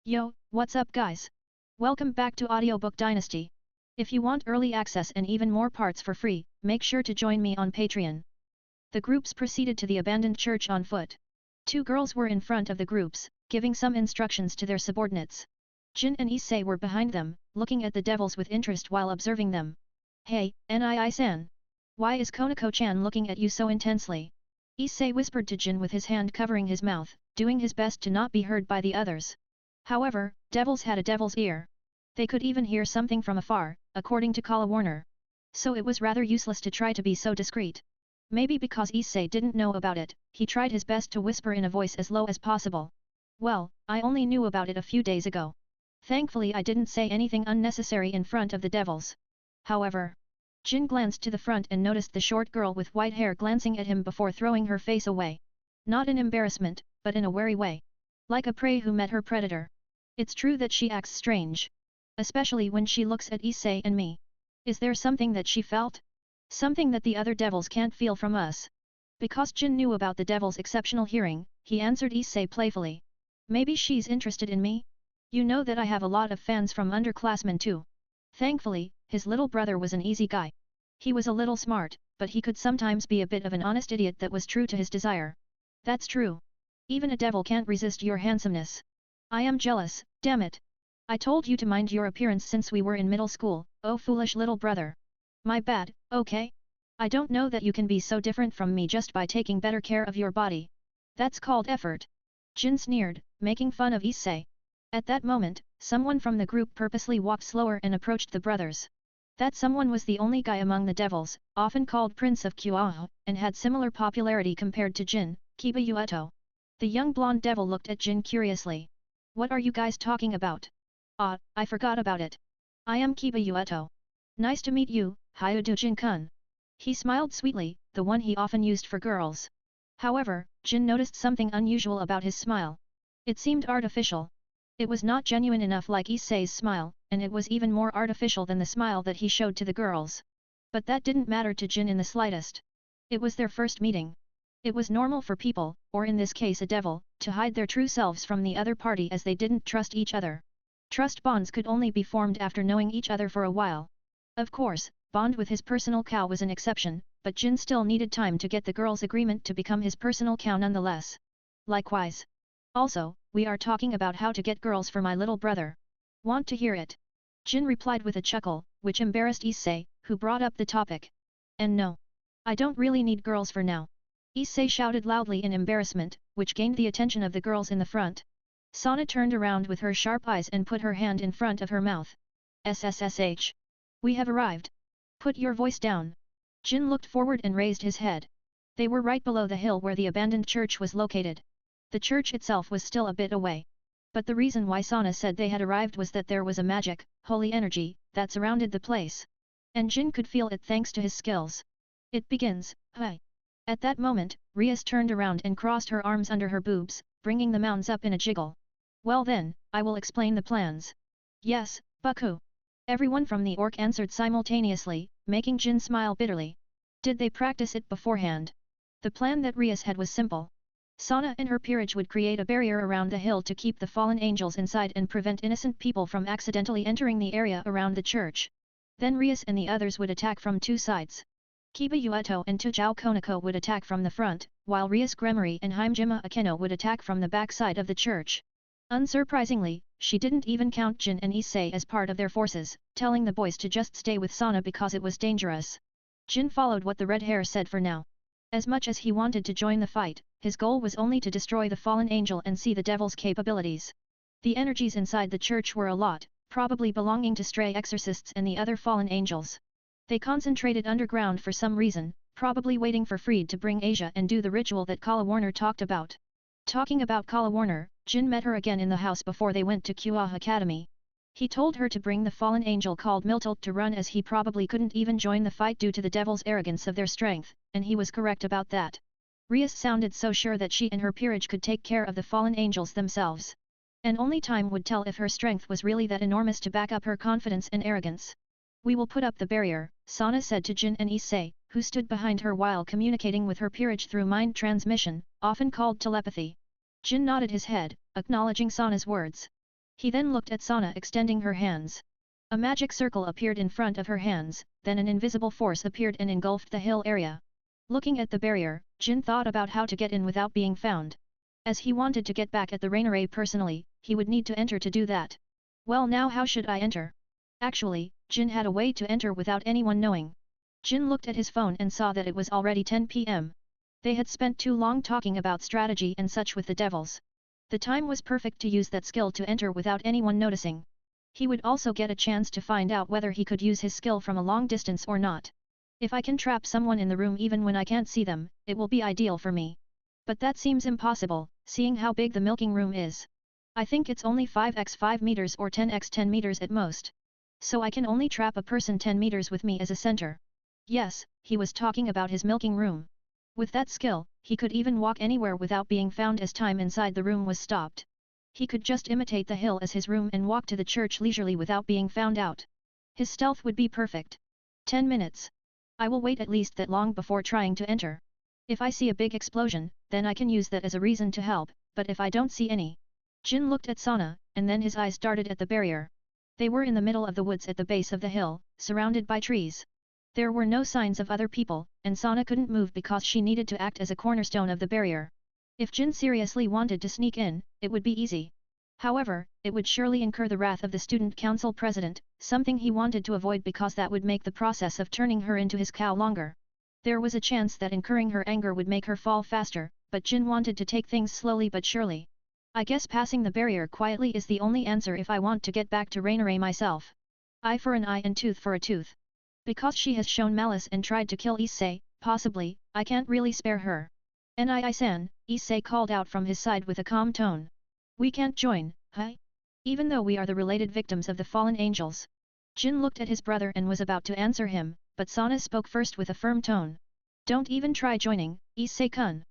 Yo, what's up guys? Welcome back to Audiobook Dynasty. If you want early access and even more parts for free, make sure to join me on Patreon. The groups proceeded to the abandoned church on foot. Two girls were in front of the groups, giving some instructions to their subordinates. Jin and Issei were behind them, looking at the devils with interest while observing them. Hey, Nii-san. Why is Koneko-chan looking at you so intensely? Issei whispered to Jin with his hand covering his mouth, doing his best to not be heard by the others. However, devils had a devil's ear. They could even hear something from afar, according to Warner. So it was rather useless to try to be so discreet. Maybe because Issei didn't know about it, he tried his best to whisper in a voice as low as possible. Well, I only knew about it a few days ago. Thankfully I didn't say anything unnecessary in front of the devils. However, Jin glanced to the front and noticed the short girl with white hair glancing at him before throwing her face away. Not in embarrassment, but in a wary way. Like a prey who met her predator. It's true that she acts strange. Especially when she looks at Issei and me. Is there something that she felt? Something that the other devils can't feel from us. Because Jin knew about the devil's exceptional hearing, he answered Issei playfully. Maybe she's interested in me? You know that I have a lot of fans from underclassmen too. Thankfully, his little brother was an easy guy. He was a little smart, but he could sometimes be a bit of an honest idiot that was true to his desire. That's true. Even a devil can't resist your handsomeness. I am jealous, damn it. I told you to mind your appearance since we were in middle school, oh foolish little brother. My bad, okay? I don't know that you can be so different from me just by taking better care of your body. That's called effort. Jin sneered, making fun of Issei. At that moment, someone from the group purposely walked slower and approached the brothers. That someone was the only guy among the devils, often called Prince of Ahah, and had similar popularity compared to Jin, Hyoudou. The young blonde devil looked at Jin curiously. What are you guys talking about? Ah, I forgot about it. I am Hyoudou. Nice to meet you, Hyoudou Jin-kun. He smiled sweetly, the one he often used for girls. However, Jin noticed something unusual about his smile. It seemed artificial. It was not genuine enough like Issei's smile, and it was even more artificial than the smile that he showed to the girls. But that didn't matter to Jin in the slightest. It was their first meeting. It was normal for people, or in this case a devil, to hide their true selves from the other party as they didn't trust each other. Trust bonds could only be formed after knowing each other for a while. Of course, Bond with his personal cow was an exception, but Jin still needed time to get the girl's agreement to become his personal cow nonetheless. Likewise. Also, we are talking about how to get girls for my little brother. Want to hear it? Jin replied with a chuckle, which embarrassed Issei, who brought up the topic. And no. I don't really need girls for now. Issei shouted loudly in embarrassment, which gained the attention of the girls in the front. Sana turned around with her sharp eyes and put her hand in front of her mouth. SSSH. We have arrived. Put your voice down. Jin looked forward and raised his head. They were right below the hill where the abandoned church was located. The church itself was still a bit away. But the reason why Sana said they had arrived was that there was a magic, holy energy, that surrounded the place. And Jin could feel it thanks to his skills. It begins, hi. At that moment, Rias turned around and crossed her arms under her boobs, bringing the mounds up in a jiggle. Well then, I will explain the plans. Yes, Bucko. Everyone from the orc answered simultaneously, making Jin smile bitterly. Did they practice it beforehand? The plan that Rias had was simple. Sana and her peerage would create a barrier around the hill to keep the fallen angels inside and prevent innocent people from accidentally entering the area around the church. Then Rias and the others would attack from two sides. Hyoudou and Tujao Koneko would attack from the front, while Rias Gremory and Himejima Akeno would attack from the back side of the church. Unsurprisingly, she didn't even count Jin and Issei as part of their forces, telling the boys to just stay with Sana because it was dangerous. Jin followed what the red hair said for now. As much as he wanted to join the fight, his goal was only to destroy the fallen angel and see the devil's capabilities. The energies inside the church were a lot, probably belonging to stray exorcists and the other fallen angels. They concentrated underground for some reason, probably waiting for Freed to bring Asia and do the ritual that Warner talked about. Talking about Warner, Jin met her again in the house before they went to Ahah Academy. He told her to bring the fallen angel called Miltilt to run as he probably couldn't even join the fight due to the devil's arrogance of their strength, and he was correct about that. Rias sounded so sure that she and her peerage could take care of the fallen angels themselves. And only time would tell if her strength was really that enormous to back up her confidence and arrogance. We will put up the barrier, Sana said to Jin and Issei, who stood behind her while communicating with her peerage through mind transmission, often called telepathy. Jin nodded his head, acknowledging Sana's words. He then looked at Sana extending her hands. A magic circle appeared in front of her hands, then an invisible force appeared and engulfed the hill area. Looking at the barrier, Jin thought about how to get in without being found. As he wanted to get back at the Raynare personally, he would need to enter to do that. Well, now how should I enter? Actually, Jin had a way to enter without anyone knowing. Jin looked at his phone and saw that it was already 10 p.m. They had spent too long talking about strategy and such with the devils. The time was perfect to use that skill to enter without anyone noticing. He would also get a chance to find out whether he could use his skill from a long distance or not. If I can trap someone in the room even when I can't see them, it will be ideal for me. But that seems impossible, seeing how big the milking room is. I think it's only 5x5 meters or 10x10 meters at most. So I can only trap a person 10 meters with me as a center. Yes, he was talking about his milking room. With that skill, he could even walk anywhere without being found as time inside the room was stopped. He could just imitate the hill as his room and walk to the church leisurely without being found out. His stealth would be perfect. 10 minutes. I will wait at least that long before trying to enter. If I see a big explosion, then I can use that as a reason to help, but if I don't see any. Jin looked at Sana, and then his eyes darted at the barrier. They were in the middle of the woods at the base of the hill, surrounded by trees. There were no signs of other people, and Sana couldn't move because she needed to act as a cornerstone of the barrier. If Jin seriously wanted to sneak in, it would be easy. However, it would surely incur the wrath of the student council president, something he wanted to avoid because that would make the process of turning her into his cow longer. There was a chance that incurring her anger would make her fall faster, but Jin wanted to take things slowly but surely. I guess passing the barrier quietly is the only answer if I want to get back to Raynare myself. Eye for an eye and tooth for a tooth. Because she has shown malice and tried to kill Issei, possibly, I can't really spare her. Nii-san, Issei called out from his side with a calm tone. We can't join, huh? Even though we are the related victims of the fallen angels. Jin looked at his brother and was about to answer him, but Sana spoke first with a firm tone. Don't even try joining, Issei-kun.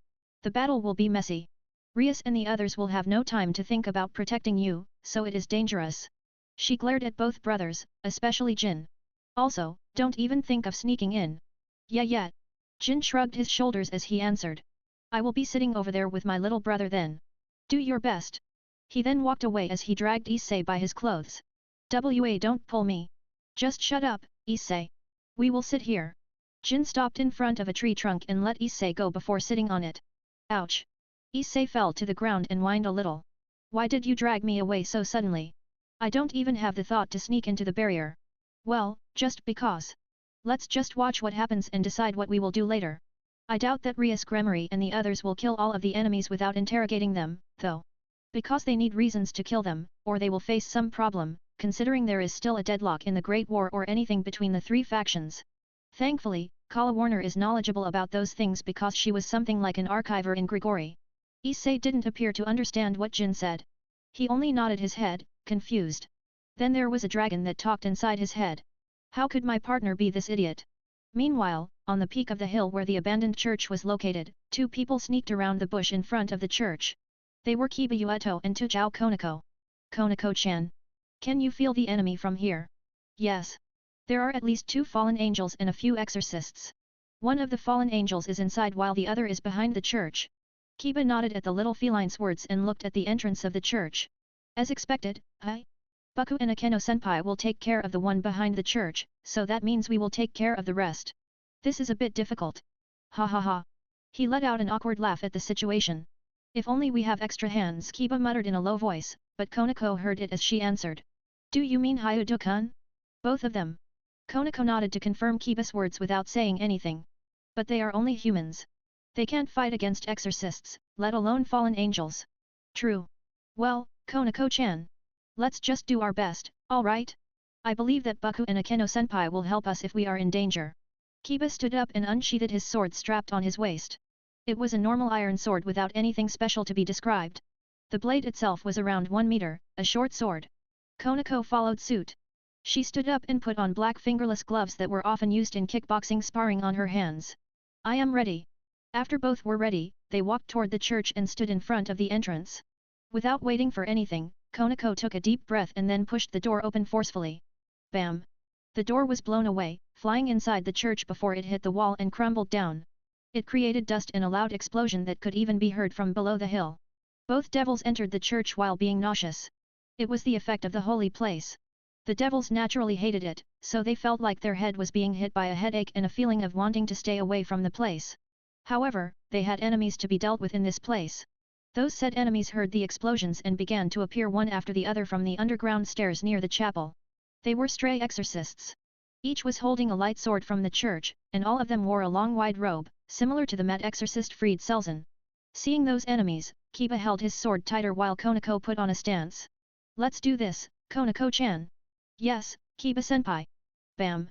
The battle will be messy. Rias and the others will have no time to think about protecting you, so it is dangerous. She glared at both brothers, especially Jin. Also, don't even think of sneaking in. Yeah. Jin shrugged his shoulders as he answered. I will be sitting over there with my little brother then. Do your best. He then walked away as he dragged Issei by his clothes. Don't pull me. Just shut up, Issei. We will sit here. Jin stopped in front of a tree trunk and let Issei go before sitting on it. Ouch. Issei fell to the ground and whined a little. Why did you drag me away so suddenly? I don't even have the thought to sneak into the barrier. Well, just because. Let's just watch what happens and decide what we will do later. I doubt that Rias Gremory and the others will kill all of the enemies without interrogating them, though. Because they need reasons to kill them, or they will face some problem, considering there is still a deadlock in the Great War or anything between the three factions. Thankfully, Kala Warner is knowledgeable about those things because she was something like an archiver in Grigori. Issei didn't appear to understand what Jin said. He only nodded his head, confused. Then there was a dragon that talked inside his head. How could my partner be this idiot? Meanwhile, on the peak of the hill where the abandoned church was located, two people sneaked around the bush in front of the church. They were Kiba Yueto and Tujao Koneko. Koneko-chan. Can you feel the enemy from here? Yes. There are at least 2 fallen angels and a few exorcists. One of the fallen angels is inside while the other is behind the church. Kiba nodded at the little feline's words and looked at the entrance of the church. As expected, Buku and Akeno-senpai will take care of the one behind the church, so that means we will take care of the rest. This is a bit difficult. Ha. He let out an awkward laugh at the situation. If only we have extra hands, Kiba muttered in a low voice, but Koneko heard it as she answered. Do you mean Hyoudou-kun? Both of them. Koneko nodded to confirm Kiba's words without saying anything. But they are only humans. They can't fight against exorcists, let alone fallen angels. True. Well, Koneko-chan. Let's just do our best, alright? I believe that Buku and Akeno-senpai will help us if we are in danger. Kiba stood up and unsheathed his sword strapped on his waist. It was a normal iron sword without anything special to be described. The blade itself was around 1 meter, a short sword. Koneko followed suit. She stood up and put on black fingerless gloves that were often used in kickboxing sparring on her hands. I am ready. After both were ready, they walked toward the church and stood in front of the entrance. Without waiting for anything, Koneko took a deep breath and then pushed the door open forcefully. Bam! The door was blown away, flying inside the church before it hit the wall and crumbled down. It created dust and a loud explosion that could even be heard from below the hill. Both devils entered the church while being nauseous. It was the effect of the holy place. The devils naturally hated it, so they felt like their head was being hit by a headache and a feeling of wanting to stay away from the place. However, they had enemies to be dealt with in this place. Those said enemies heard the explosions and began to appear one after the other from the underground stairs near the chapel. They were stray exorcists. Each was holding a light sword from the church, and all of them wore a long wide robe, similar to the mad exorcist Fried Selzen. Seeing those enemies, Kiba held his sword tighter while Koneko put on a stance. Let's do this, Koneko-chan. Yes, Kiba-senpai. Bam!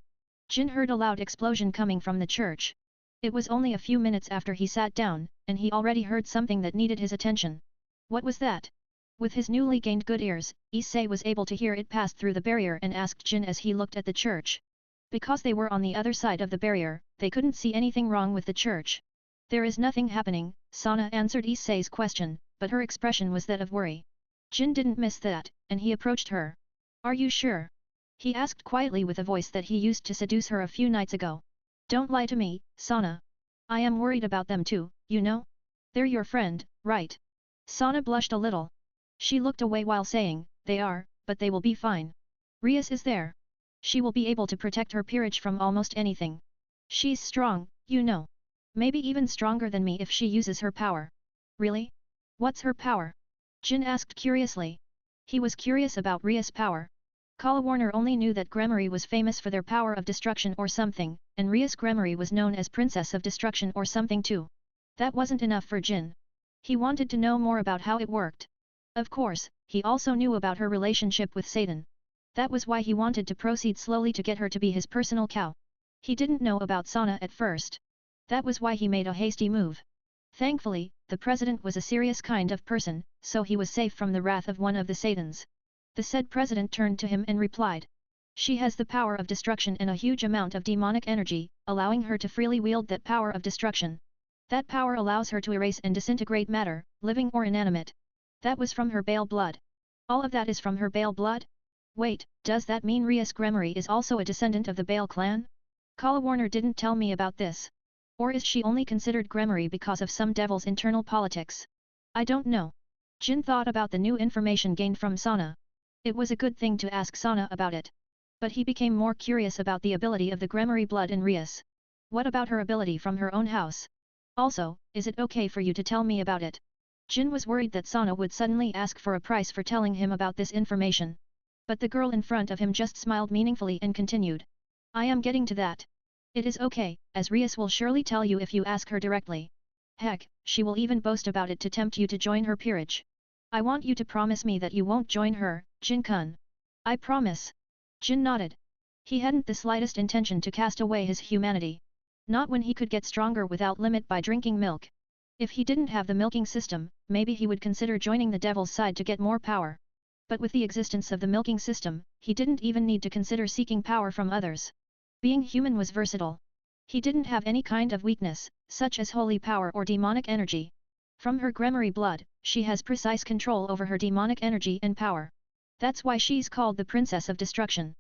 Jin heard a loud explosion coming from the church. It was only a few minutes after he sat down, and he already heard something that needed his attention. What was that? With his newly gained good ears, Issei was able to hear it pass through the barrier and asked Jin as he looked at the church. Because they were on the other side of the barrier, they couldn't see anything wrong with the church. There is nothing happening, Sana answered Issei's question, but her expression was that of worry. Jin didn't miss that, and he approached her. Are you sure? He asked quietly with a voice that he used to seduce her a few nights ago. Don't lie to me, Sana. I am worried about them too, you know? They're your friend, right? Sana blushed a little. She looked away while saying, they are, but they will be fine. Rias is there. She will be able to protect her peerage from almost anything. She's strong, you know. Maybe even stronger than me if she uses her power. Really? What's her power? Jin asked curiously. He was curious about Rias' power. Kalawarner only knew that Gremory was famous for their power of destruction or something, and Rias Gremory was known as Princess of Destruction or something too. That wasn't enough for Jin. He wanted to know more about how it worked. Of course, he also knew about her relationship with Satan. That was why he wanted to proceed slowly to get her to be his personal cow. He didn't know about Sana at first. That was why he made a hasty move. Thankfully, the president was a serious kind of person, so he was safe from the wrath of one of the Satans. The said president turned to him and replied. She has the power of destruction and a huge amount of demonic energy, allowing her to freely wield that power of destruction. That power allows her to erase and disintegrate matter, living or inanimate. That was from her Bale blood. All of that is from her Bale blood? Wait, does that mean Rias Gremory is also a descendant of the Bale clan? Kalawarner didn't tell me about this. Or is she only considered Gremory because of some devil's internal politics? I don't know. Jin thought about the new information gained from Sana. It was a good thing to ask Sana about it. But he became more curious about the ability of the Gremory blood in Rias. What about her ability from her own house? Also, is it okay for you to tell me about it? Jin was worried that Sana would suddenly ask for a price for telling him about this information. But the girl in front of him just smiled meaningfully and continued. I am getting to that. It is okay, as Rias will surely tell you if you ask her directly. Heck, she will even boast about it to tempt you to join her peerage. I want you to promise me that you won't join her, Jin-kun. I promise. Jin nodded. He hadn't the slightest intention to cast away his humanity. Not when he could get stronger without limit by drinking milk. If he didn't have the milking system, maybe he would consider joining the devil's side to get more power. But with the existence of the milking system, he didn't even need to consider seeking power from others. Being human was versatile. He didn't have any kind of weakness, such as holy power or demonic energy. From her Gremory blood, she has precise control over her demonic energy and power. That's why she's called the Princess of Destruction.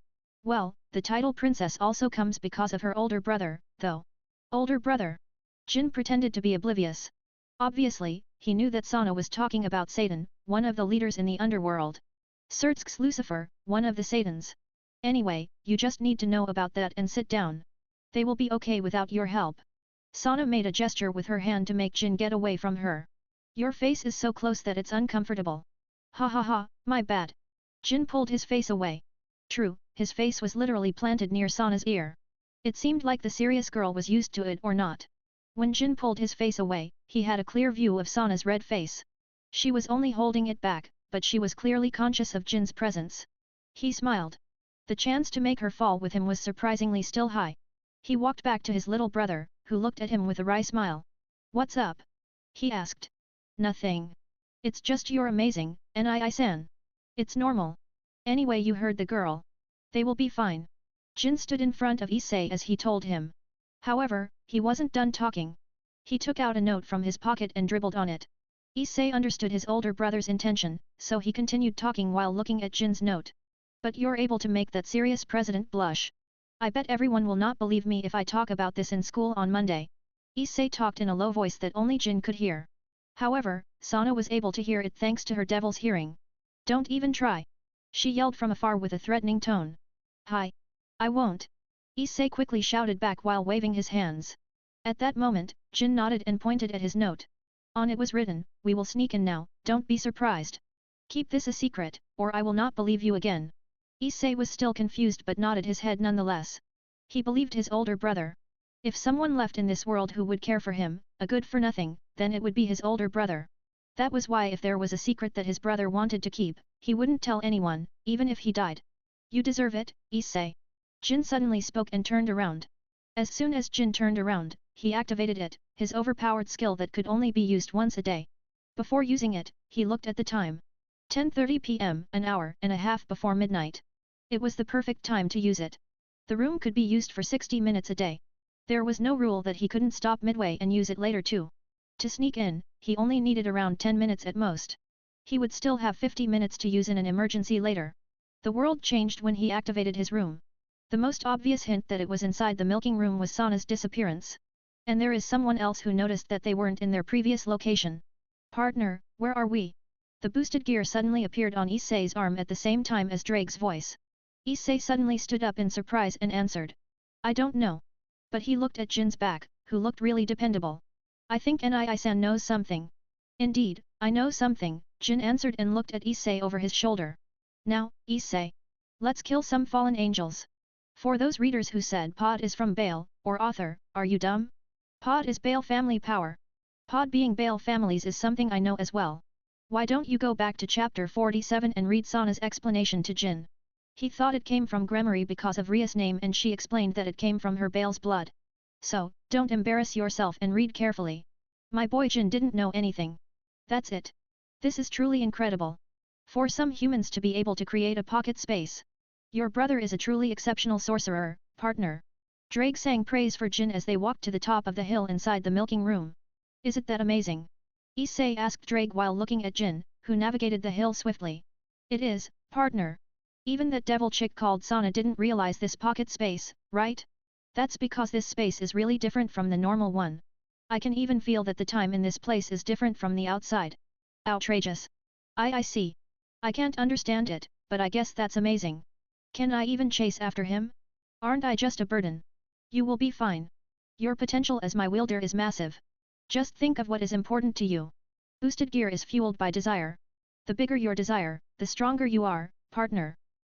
Well, the title princess also comes because of her older brother, though. Older brother? Jin pretended to be oblivious. Obviously, he knew that Sana was talking about Satan, one of the leaders in the underworld. Surtsk's Lucifer, one of the Satans. Anyway, you just need to know about that and sit down. They will be okay without your help. Sana made a gesture with her hand to make Jin get away from her. Your face is so close that it's uncomfortable. Ha ha ha, my bad. Jin pulled his face away. True, his face was literally planted near Sana's ear. It seemed like the serious girl was used to it or not. When Jin pulled his face away, he had a clear view of Sana's red face. She was only holding it back, but she was clearly conscious of Jin's presence. He smiled. The chance to make her fall with him was surprisingly still high. He walked back to his little brother, who looked at him with a wry smile. What's up? He asked. Nothing. It's just you're amazing, Nii-san. It's normal. Anyway, you heard the girl. They will be fine. Jin stood in front of Issei as he told him. However, he wasn't done talking. He took out a note from his pocket and dribbled on it. Issei understood his older brother's intention, so he continued talking while looking at Jin's note. But you're able to make that serious president blush. I bet everyone will not believe me if I talk about this in school on Monday. Issei talked in a low voice that only Jin could hear. However, Sana was able to hear it thanks to her devil's hearing. Don't even try. She yelled from afar with a threatening tone. Hi! I won't! Issei quickly shouted back while waving his hands. At that moment, Jin nodded and pointed at his note. On it was written, "We will sneak in now, don't be surprised. Keep this a secret, or I will not believe you again." Issei was still confused but nodded his head nonetheless. He believed his older brother. If someone left in this world who would care for him, a good for nothing, then it would be his older brother. That was why if there was a secret that his brother wanted to keep, he wouldn't tell anyone, even if he died. You deserve it, Issei. Jin suddenly spoke and turned around. As soon as Jin turned around, he activated it, his overpowered skill that could only be used once a day. Before using it, he looked at the time. 10:30 p.m., an hour and a half before midnight. It was the perfect time to use it. The room could be used for 60 minutes a day. There was no rule that he couldn't stop midway and use it later too. To sneak in, he only needed around 10 minutes at most. He would still have 50 minutes to use in an emergency later. The world changed when he activated his room. The most obvious hint that it was inside the milking room was Sana's disappearance. And there is someone else who noticed that they weren't in their previous location. Partner, where are we? The boosted gear suddenly appeared on Issei's arm at the same time as Drake's voice. Issei suddenly stood up in surprise and answered. I don't know. But he looked at Jin's back, who looked really dependable. I think Nii-san knows something. Indeed, I know something, Jin answered and looked at Issei over his shoulder. Now, Issei. Let's kill some fallen angels. For those readers who said Pod is from Baal, or author, are you dumb? Pod is Baal family power. Pod being Baal families is something I know as well. Why don't you go back to chapter 47 and read Sana's explanation to Jin? He thought it came from Gremory because of Ria's name and she explained that it came from her Baal's blood. So, don't embarrass yourself and read carefully. My boy Jin didn't know anything. That's it. This is truly incredible. For some humans to be able to create a pocket space. Your brother is a truly exceptional sorcerer, partner. Drake sang praise for Jin as they walked to the top of the hill inside the milking room. Is it that amazing? Issei asked Drake while looking at Jin, who navigated the hill swiftly. It is, partner. Even that devil chick called Sana didn't realize this pocket space, right? That's because this space is really different from the normal one. I can even feel that the time in this place is different from the outside. Outrageous. I see. I can't understand it, but I guess that's amazing. Can I even chase after him? Aren't I just a burden? You will be fine. Your potential as my wielder is massive. Just think of what is important to you. Boosted gear is fueled by desire. The bigger your desire, the stronger you are, partner.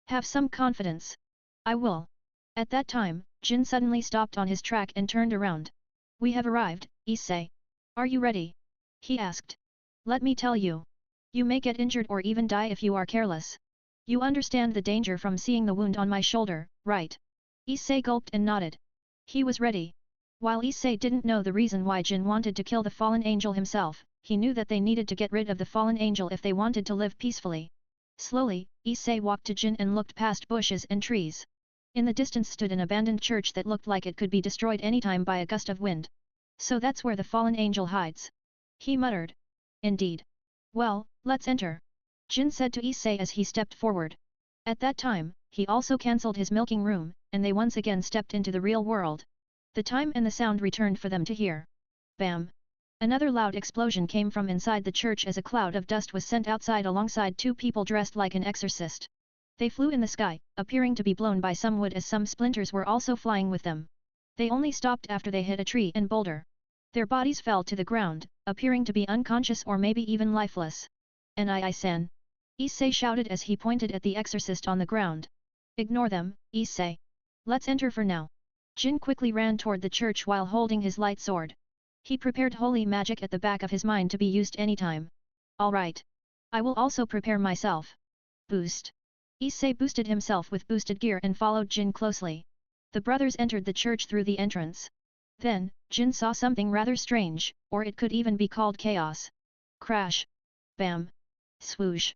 Have some confidence. I will. At that time, Jin suddenly stopped on his track and turned around. We have arrived, Issei. Are you ready? He asked. Let me tell you. You may get injured or even die if you are careless. You understand the danger from seeing the wound on my shoulder, right? Issei gulped and nodded. He was ready. While Issei didn't know the reason why Jin wanted to kill the fallen angel himself, he knew that they needed to get rid of the fallen angel if they wanted to live peacefully. Slowly, Issei walked to Jin and looked past bushes and trees. In the distance stood an abandoned church that looked like it could be destroyed anytime by a gust of wind. So that's where the fallen angel hides. He muttered. Indeed. Well, let's enter. Jin said to Issei as he stepped forward. At that time, he also cancelled his milking room, and they once again stepped into the real world. The time and the sound returned for them to hear. Bam! Another loud explosion came from inside the church as a cloud of dust was sent outside alongside two people dressed like an exorcist. They flew in the sky, appearing to be blown by some wood as some splinters were also flying with them. They only stopped after they hit a tree and boulder. Their bodies fell to the ground, appearing to be unconscious or maybe even lifeless. Nii-san. Issei shouted as he pointed at the exorcist on the ground. Ignore them, Issei. Let's enter for now. Jin quickly ran toward the church while holding his light sword. He prepared holy magic at the back of his mind to be used anytime. Alright. I will also prepare myself. Boost. Issei boosted himself with boosted gear and followed Jin closely. The brothers entered the church through the entrance. Then, Jin saw something rather strange, or it could even be called chaos. Crash. Bam. Swoosh.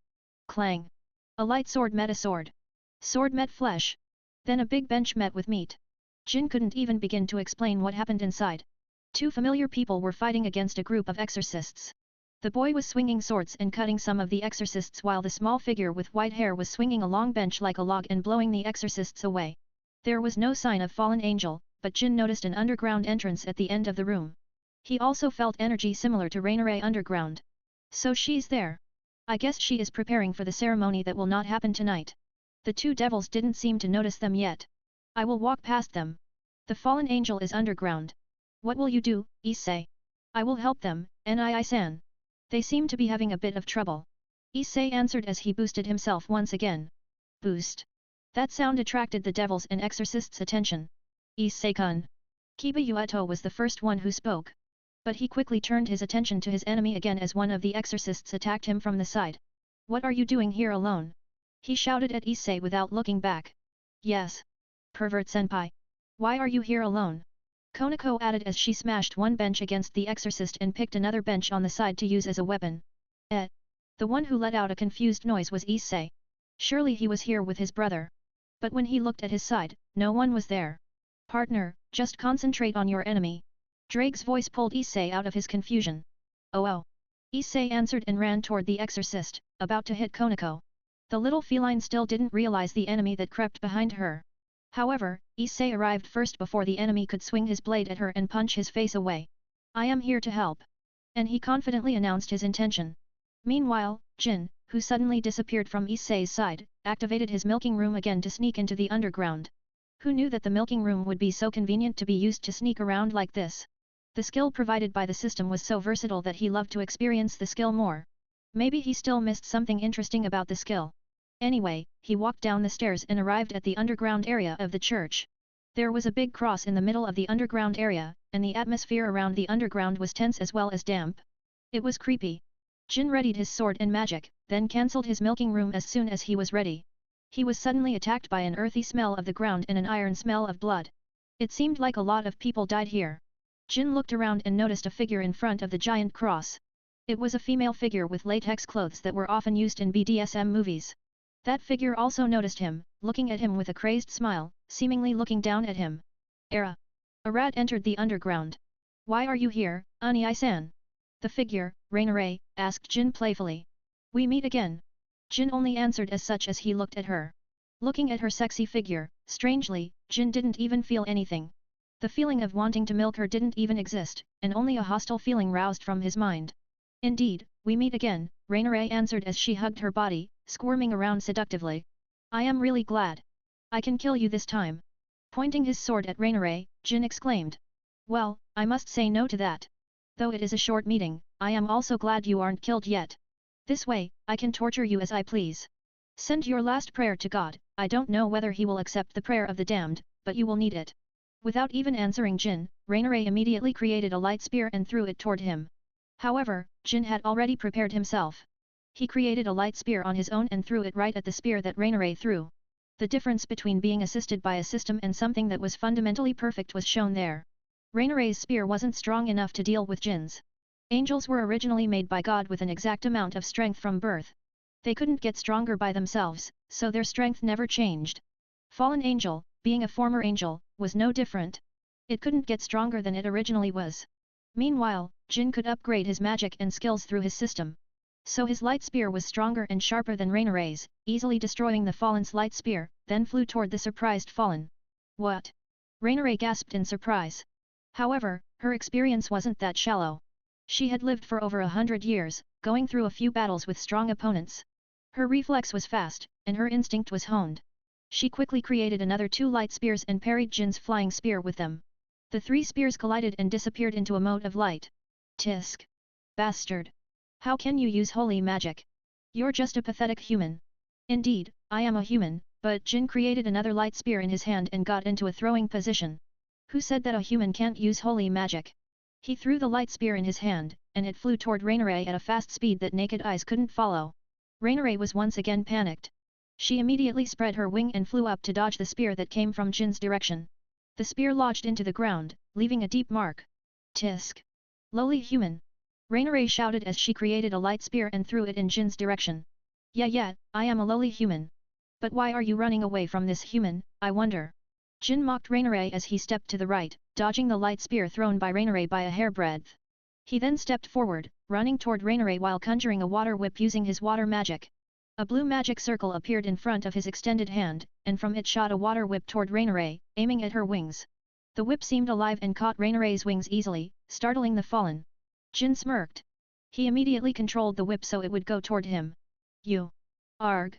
Clang. A light sword met a sword. Sword met flesh. Then a big bench met with meat. Jin couldn't even begin to explain what happened inside. Two familiar people were fighting against a group of exorcists. The boy was swinging swords and cutting some of the exorcists while the small figure with white hair was swinging a long bench like a log and blowing the exorcists away. There was no sign of fallen angel, but Jin noticed an underground entrance at the end of the room. He also felt energy similar to Raynare underground. So she's there. I guess she is preparing for the ceremony that will not happen tonight. The two devils didn't seem to notice them yet. I will walk past them. The fallen angel is underground. What will you do, Issei? I will help them, nii-san. They seem to be having a bit of trouble. Issei answered as he boosted himself once again. Boost. That sound attracted the devils and exorcist's attention. Issei-kun. Kiba Yueto was the first one who spoke. But he quickly turned his attention to his enemy again as one of the exorcists attacked him from the side. What are you doing here alone? He shouted at Issei without looking back. Yes. Pervert senpai. Why are you here alone? Koneko added as she smashed one bench against the exorcist and picked another bench on the side to use as a weapon. The one who let out a confused noise was Issei. Surely he was here with his brother. But when he looked at his side, no one was there. Partner, just concentrate on your enemy. Drake's voice pulled Issei out of his confusion. Oh. Issei answered and ran toward the exorcist, about to hit Koneko. The little feline still didn't realize the enemy that crept behind her. However, Issei arrived first before the enemy could swing his blade at her and punch his face away. I am here to help. And he confidently announced his intention. Meanwhile, Jin, who suddenly disappeared from Issei's side, activated his milking room again to sneak into the underground. Who knew that the milking room would be so convenient to be used to sneak around like this? The skill provided by the system was so versatile that he loved to experience the skill more. Maybe he still missed something interesting about the skill. Anyway, he walked down the stairs and arrived at the underground area of the church. There was a big cross in the middle of the underground area, and the atmosphere around the underground was tense as well as damp. It was creepy. Jin readied his sword and magic, then cancelled his milking room as soon as he was ready. He was suddenly attacked by an earthy smell of the ground and an iron smell of blood. It seemed like a lot of people died here. Jin looked around and noticed a figure in front of the giant cross. It was a female figure with latex clothes that were often used in BDSM movies. That figure also noticed him, looking at him with a crazed smile, seemingly looking down at him. Era. A rat entered the underground. Why are you here, Unii-san? The figure, Raynare, asked Jin playfully. We meet again. Jin only answered as such as he looked at her. Looking at her sexy figure, strangely, Jin didn't even feel anything. The feeling of wanting to milk her didn't even exist, and only a hostile feeling roused from his mind. Indeed, we meet again, Raynare answered as she hugged her body, squirming around seductively. I am really glad. I can kill you this time. Pointing his sword at Raynare, Jin exclaimed. Well, I must say no to that. Though it is a short meeting, I am also glad you aren't killed yet. This way, I can torture you as I please. Send your last prayer to God. I don't know whether he will accept the prayer of the damned, but you will need it. Without even answering Jin, Raynare immediately created a light spear and threw it toward him. However, Jin had already prepared himself. He created a light spear on his own and threw it right at the spear that Raynare threw. The difference between being assisted by a system and something that was fundamentally perfect was shown there. Raynare's spear wasn't strong enough to deal with Jin's. Angels were originally made by God with an exact amount of strength from birth. They couldn't get stronger by themselves, so their strength never changed. Fallen angel, being a former angel, was no different. It couldn't get stronger than it originally was. Meanwhile, Jin could upgrade his magic and skills through his system. So his light spear was stronger and sharper than Raynare's, easily destroying the fallen's light spear, then flew toward the surprised fallen. What? Raynare gasped in surprise. However, her experience wasn't that shallow. She had lived for over 100 years, going through a few battles with strong opponents. Her reflex was fast, and her instinct was honed. She quickly created another 2 light spears and parried Jin's flying spear with them. The 3 spears collided and disappeared into a mote of light. Tisk. Bastard. How can you use holy magic? You're just a pathetic human. Indeed, I am a human, but Jin created another light spear in his hand and got into a throwing position. Who said that a human can't use holy magic? He threw the light spear in his hand, and it flew toward Raynare at a fast speed that naked eyes couldn't follow. Raynare was once again panicked. She immediately spread her wing and flew up to dodge the spear that came from Jin's direction. The spear lodged into the ground, leaving a deep mark. Tisk. Lowly human. Raynare shouted as she created a light spear and threw it in Jin's direction. Yeah, I am a lowly human. But why are you running away from this human, I wonder? Jin mocked Raynare as he stepped to the right, dodging the light spear thrown by Raynare by a hairbreadth. He then stepped forward, running toward Raynare while conjuring a water whip using his water magic. A blue magic circle appeared in front of his extended hand, and from it shot a water whip toward Raynare, aiming at her wings. The whip seemed alive and caught Raynare's wings easily, startling the fallen. Jin smirked. He immediately controlled the whip so it would go toward him. You! Arg!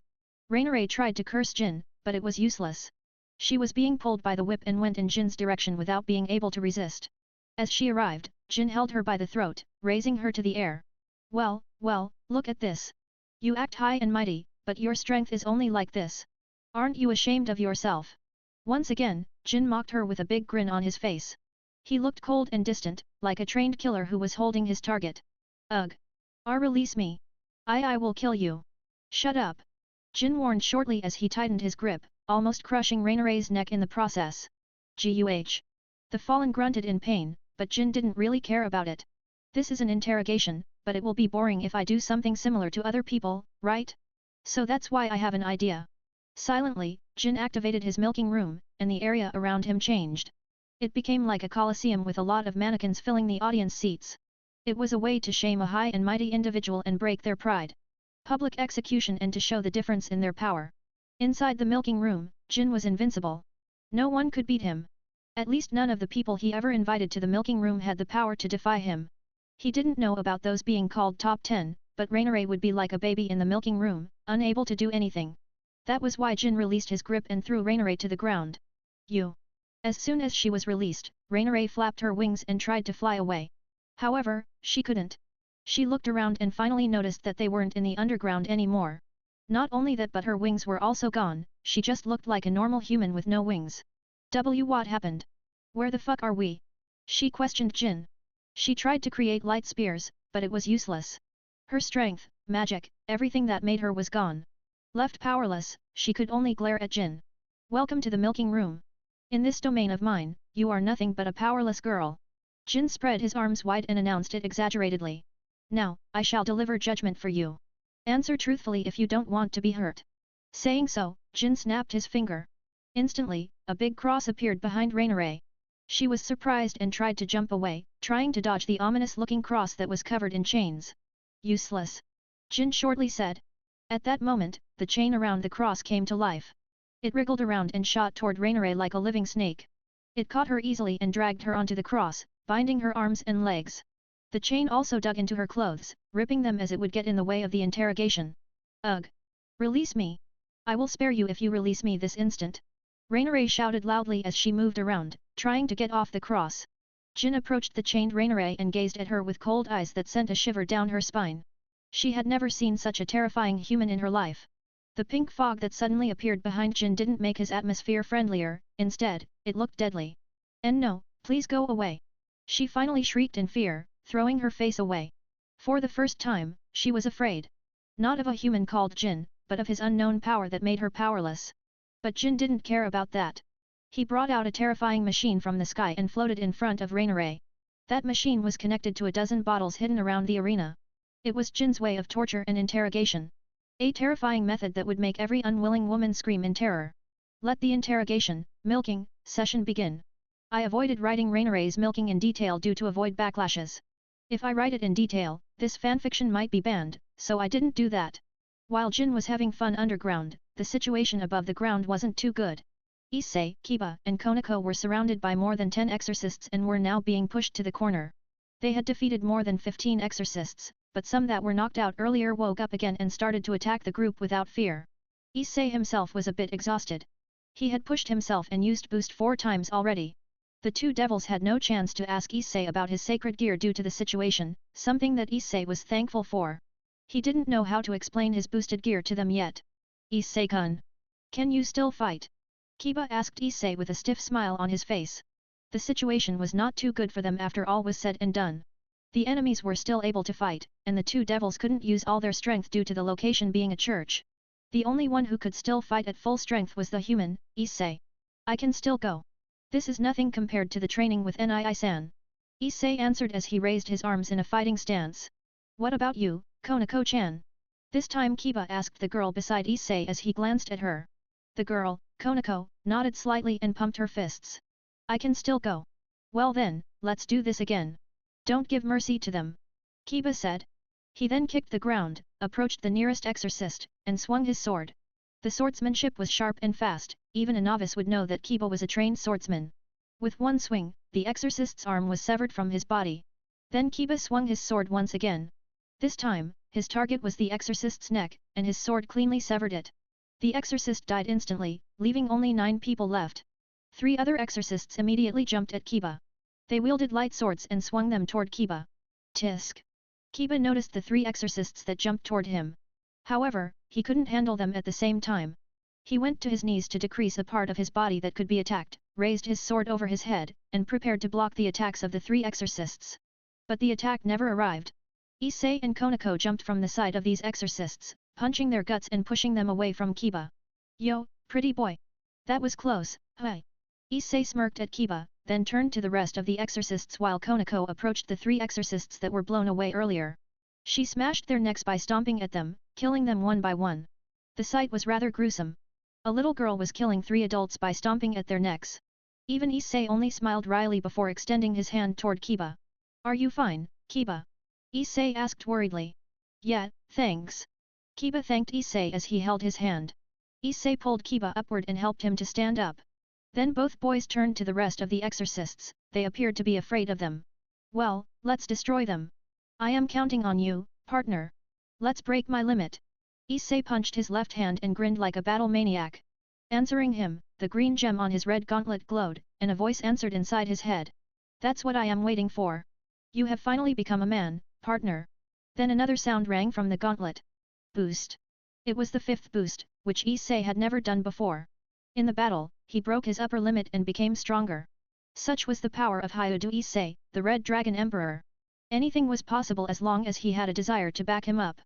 Raynare tried to curse Jin, but it was useless. She was being pulled by the whip and went in Jin's direction without being able to resist. As she arrived, Jin held her by the throat, raising her to the air. Well, look at this. You act high and mighty, but your strength is only like this. Aren't you ashamed of yourself? Once again, Jin mocked her with a big grin on his face. He looked cold and distant, like a trained killer who was holding his target. Ugh! Release me! I will kill you! Shut up! Jin warned shortly as he tightened his grip, almost crushing Raynare's neck in the process. Guh! The fallen grunted in pain, but Jin didn't really care about it. This is an interrogation, but it will be boring if I do something similar to other people, right? So that's why I have an idea. Silently, Jin activated his milking room, and the area around him changed. It became like a coliseum with a lot of mannequins filling the audience seats. It was a way to shame a high and mighty individual and break their pride. Public execution and to show the difference in their power. Inside the milking room, Jin was invincible. No one could beat him. At least none of the people he ever invited to the milking room had the power to defy him. He didn't know about those being called top 10, but Raynare would be like a baby in the milking room, unable to do anything. That was why Jin released his grip and threw Raynare to the ground. You! As soon as she was released, Raynare flapped her wings and tried to fly away. However, she couldn't. She looked around and finally noticed that they weren't in the underground anymore. Not only that but her wings were also gone, she just looked like a normal human with no wings. What happened? Where the fuck are we? She questioned Jin. She tried to create light spears, but it was useless. Her strength, magic, everything that made her was gone. Left powerless, she could only glare at Jin. Welcome to the milking room. In this domain of mine, you are nothing but a powerless girl. Jin spread his arms wide and announced it exaggeratedly. Now, I shall deliver judgment for you. Answer truthfully if you don't want to be hurt. Saying so, Jin snapped his finger. Instantly, a big cross appeared behind Raynare. She was surprised and tried to jump away, trying to dodge the ominous-looking cross that was covered in chains. Useless. Jin shortly said. At that moment, the chain around the cross came to life. It wriggled around and shot toward Raynare like a living snake. It caught her easily and dragged her onto the cross, binding her arms and legs. The chain also dug into her clothes, ripping them as it would get in the way of the interrogation. Ugh! Release me! I will spare you if you release me this instant. Raynare shouted loudly as she moved around, trying to get off the cross. Jin approached the chained Raynare and gazed at her with cold eyes that sent a shiver down her spine. She had never seen such a terrifying human in her life. The pink fog that suddenly appeared behind Jin didn't make his atmosphere friendlier, instead, it looked deadly. And no, please go away! She finally shrieked in fear, throwing her face away. For the first time, she was afraid. Not of a human called Jin, but of his unknown power that made her powerless. But Jin didn't care about that. He brought out a terrifying machine from the sky and floated in front of Raynare. That machine was connected to a dozen bottles hidden around the arena. It was Jin's way of torture and interrogation. A terrifying method that would make every unwilling woman scream in terror. Let the interrogation, milking, session begin. I avoided writing Raynare's milking in detail due to avoid backlashes. If I write it in detail, this fanfiction might be banned, so I didn't do that. While Jin was having fun underground, the situation above the ground wasn't too good. Issei, Kiba, and Koneko were surrounded by more than 10 exorcists and were now being pushed to the corner. They had defeated more than 15 exorcists, but some that were knocked out earlier woke up again and started to attack the group without fear. Issei himself was a bit exhausted. He had pushed himself and used boost 4 times already. The two devils had no chance to ask Issei about his sacred gear due to the situation, something that Issei was thankful for. He didn't know how to explain his boosted gear to them yet. Issei-kun, can you still fight? Kiba asked Issei with a stiff smile on his face. The situation was not too good for them after all was said and done. The enemies were still able to fight, and the two devils couldn't use all their strength due to the location being a church. The only one who could still fight at full strength was the human, Issei. I can still go. This is nothing compared to the training with Nii-san. Issei answered as he raised his arms in a fighting stance. What about you, Koneko-chan? This time Kiba asked the girl beside Issei as he glanced at her. The girl, Koneko, nodded slightly and pumped her fists. I can still go. Well then, let's do this again. Don't give mercy to them. Kiba said. He then kicked the ground, approached the nearest exorcist, and swung his sword. The swordsmanship was sharp and fast, even a novice would know that Kiba was a trained swordsman. With one swing, the exorcist's arm was severed from his body. Then Kiba swung his sword once again. This time, his target was the exorcist's neck, and his sword cleanly severed it. The exorcist died instantly, leaving only 9 people left. 3 other exorcists immediately jumped at Kiba. They wielded light swords and swung them toward Kiba. Tisk! Kiba noticed the 3 exorcists that jumped toward him. However, he couldn't handle them at the same time. He went to his knees to decrease a part of his body that could be attacked, raised his sword over his head, and prepared to block the attacks of the 3 exorcists. But the attack never arrived. Issei and Koneko jumped from the side of these exorcists, punching their guts and pushing them away from Kiba. Yo, pretty boy! That was close, hi! Issei smirked at Kiba, then turned to the rest of the exorcists while Koneko approached the 3 exorcists that were blown away earlier. She smashed their necks by stomping at them, killing them one by one. The sight was rather gruesome. A little girl was killing 3 adults by stomping at their necks. Even Issei only smiled wryly before extending his hand toward Kiba. Are you fine, Kiba? Issei asked worriedly. Yeah, thanks. Kiba thanked Issei as he held his hand. Issei pulled Kiba upward and helped him to stand up. Then both boys turned to the rest of the exorcists, they appeared to be afraid of them. Well, let's destroy them. I am counting on you, partner. Let's break my limit. Issei punched his left hand and grinned like a battle maniac. Answering him, the green gem on his red gauntlet glowed, and a voice answered inside his head. That's what I am waiting for. You have finally become a man, partner. Then another sound rang from the gauntlet. Boost. It was the 5th boost, which Issei had never done before. In the battle, he broke his upper limit and became stronger. Such was the power of Hyoudou Issei, the Red Dragon Emperor. Anything was possible as long as he had a desire to back him up.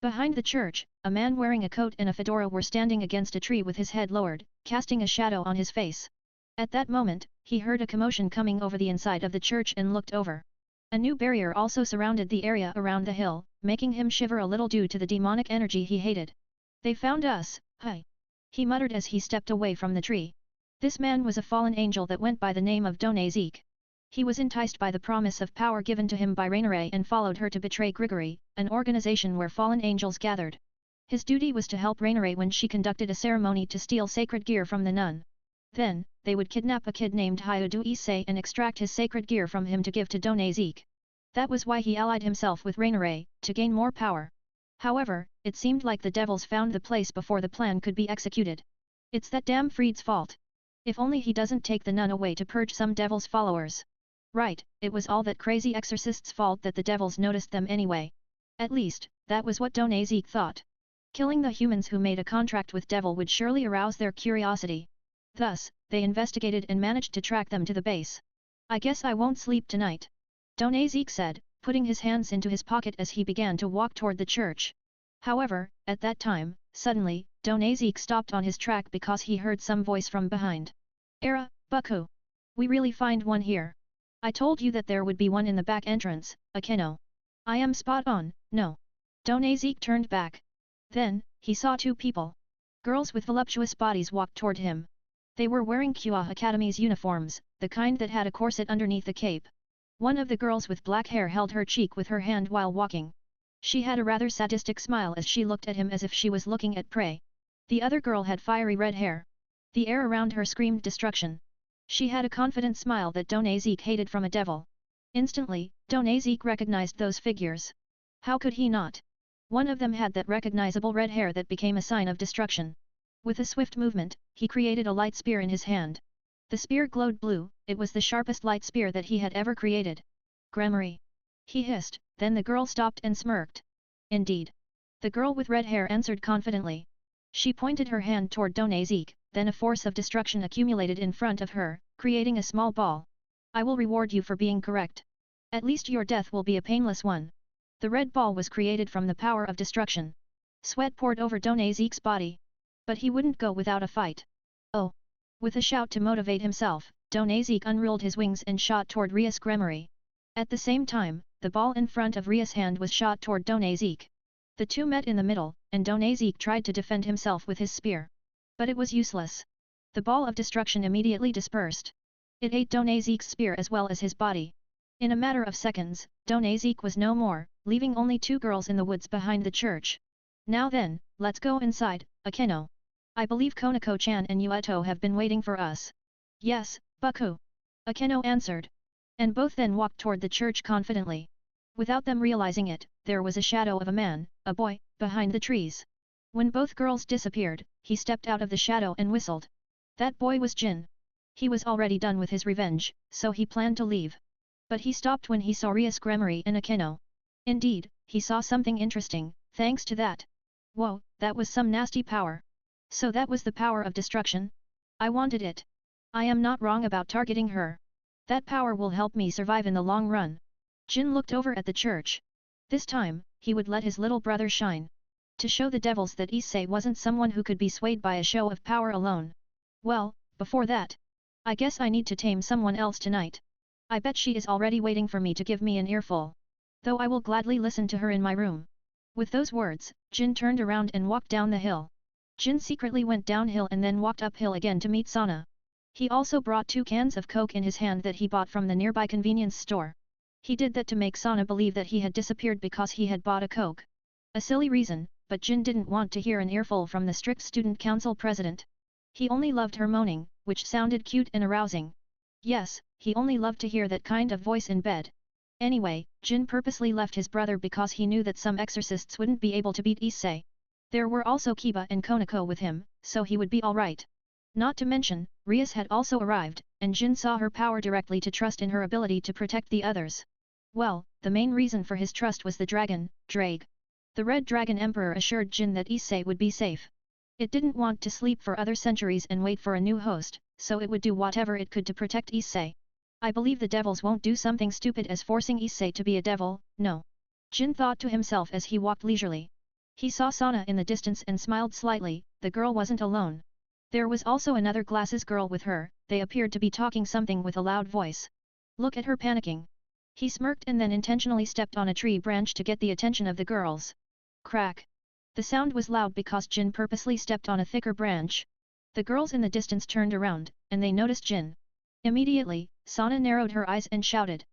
Behind the church, a man wearing a coat and a fedora were standing against a tree with his head lowered, casting a shadow on his face. At that moment, he heard a commotion coming over the inside of the church and looked over. A new barrier also surrounded the area around the hill, making him shiver a little due to the demonic energy he hated. They found us, hi! He muttered as he stepped away from the tree. This man was a fallen angel that went by the name of ndom. He was enticed by the promise of power given to him by Raynare and followed her to betray Grigori, an organization where fallen angels gathered. His duty was to help Raynare when she conducted a ceremony to steal sacred gear from the nun. Then, they would kidnap a kid named Hyoudou Issei and extract his sacred gear from him to give to ndom. That was why he allied himself with Raynare, to gain more power. However, it seemed like the devils found the place before the plan could be executed. It's that damn Fried's fault. If only he doesn't take the nun away to purge some devil's followers. Right, it was all that crazy exorcist's fault that the devils noticed them anyway. At least, that was what ndom thought. Killing the humans who made a contract with devil would surely arouse their curiosity. Thus, they investigated and managed to track them to the base. I guess I won't sleep tonight. ndom said, putting his hands into his pocket as he began to walk toward the church. However, at that time, suddenly, ndom stopped on his track because he heard some voice from behind. Era, Bucku. We really find one here. I told you that there would be one in the back entrance, Akeno. I am spot on, no. ndom turned back. Then, he saw 2 people. Girls with voluptuous bodies walked toward him. They were wearing Kua Academy's uniforms, the kind that had a corset underneath the cape. One of the girls with black hair held her cheek with her hand while walking. She had a rather sadistic smile as she looked at him as if she was looking at prey. The other girl had fiery red hair. The air around her screamed destruction. She had a confident smile that ndom hated from a devil. Instantly, ndom recognized those figures. How could he not? One of them had that recognizable red hair that became a sign of destruction. With a swift movement, he created a light spear in his hand. The spear glowed blue, it was the sharpest light spear that he had ever created. Gramarye! He hissed, then the girl stopped and smirked. Indeed. The girl with red hair answered confidently. She pointed her hand toward ndom, then a force of destruction accumulated in front of her, creating a small ball. I will reward you for being correct. At least your death will be a painless one. The red ball was created from the power of destruction. Sweat poured over ndom's body. But he wouldn't go without a fight. Oh! With a shout to motivate himself, ndom unrolled his wings and shot toward Rias Gramarye. At the same time, the ball in front of Rias' hand was shot toward ndom. The two met in the middle, and ndom tried to defend himself with his spear. But it was useless. The ball of destruction immediately dispersed. It ate ndom's spear as well as his body. In a matter of seconds, ndom was no more, leaving only 2 girls in the woods behind the church. Now then, let's go inside, Akeno. I believe Koneko-chan and Yueto have been waiting for us. Yes, Bucku. Akeno answered. And both then walked toward the church confidently. Without them realizing it, there was a shadow of a man, a boy, behind the trees. When both girls disappeared, he stepped out of the shadow and whistled. That boy was Jin. He was already done with his revenge, so he planned to leave. But he stopped when he saw Rias Grammary and Akeno. Indeed, he saw something interesting, thanks to that. Whoa, that was some nasty power. So that was the power of destruction? I wanted it. I am not wrong about targeting her. That power will help me survive in the long run. Jin looked over at the church. This time, he would let his little brother shine. To show the devils that Issei wasn't someone who could be swayed by a show of power alone. Well, before that, I guess I need to tame someone else tonight. I bet she is already waiting for me to give me an earful. Though I will gladly listen to her in my room. With those words, Jin turned around and walked down the hill. Jin secretly went downhill and then walked uphill again to meet Sana. He also brought 2 cans of Coke in his hand that he bought from the nearby convenience store. He did that to make Sana believe that he had disappeared because he had bought a Coke. A silly reason, but Jin didn't want to hear an earful from the strict student council president. He only loved her moaning, which sounded cute and arousing. Yes, he only loved to hear that kind of voice in bed. Anyway, Jin purposely left his brother because he knew that some exorcists wouldn't be able to beat Issei. There were also Kiba and Koneko with him, so he would be alright. Not to mention, Rias had also arrived, and Jin saw her power directly to trust in her ability to protect the others. Well, the main reason for his trust was the dragon, Drake. The Red Dragon Emperor assured Jin that Issei would be safe. It didn't want to sleep for other centuries and wait for a new host, so it would do whatever it could to protect Issei. I believe the devils won't do something stupid as forcing Issei to be a devil, no. Jin thought to himself as he walked leisurely. He saw Sana in the distance and smiled slightly. The girl wasn't alone. There was also another glasses girl with her. They appeared to be talking something with a loud voice. Look at her panicking. He smirked and then intentionally stepped on a tree branch to get the attention of the girls. Crack. The sound was loud because Jin purposely stepped on a thicker branch. The girls in the distance turned around, and they noticed Jin. Immediately, Sana narrowed her eyes and shouted.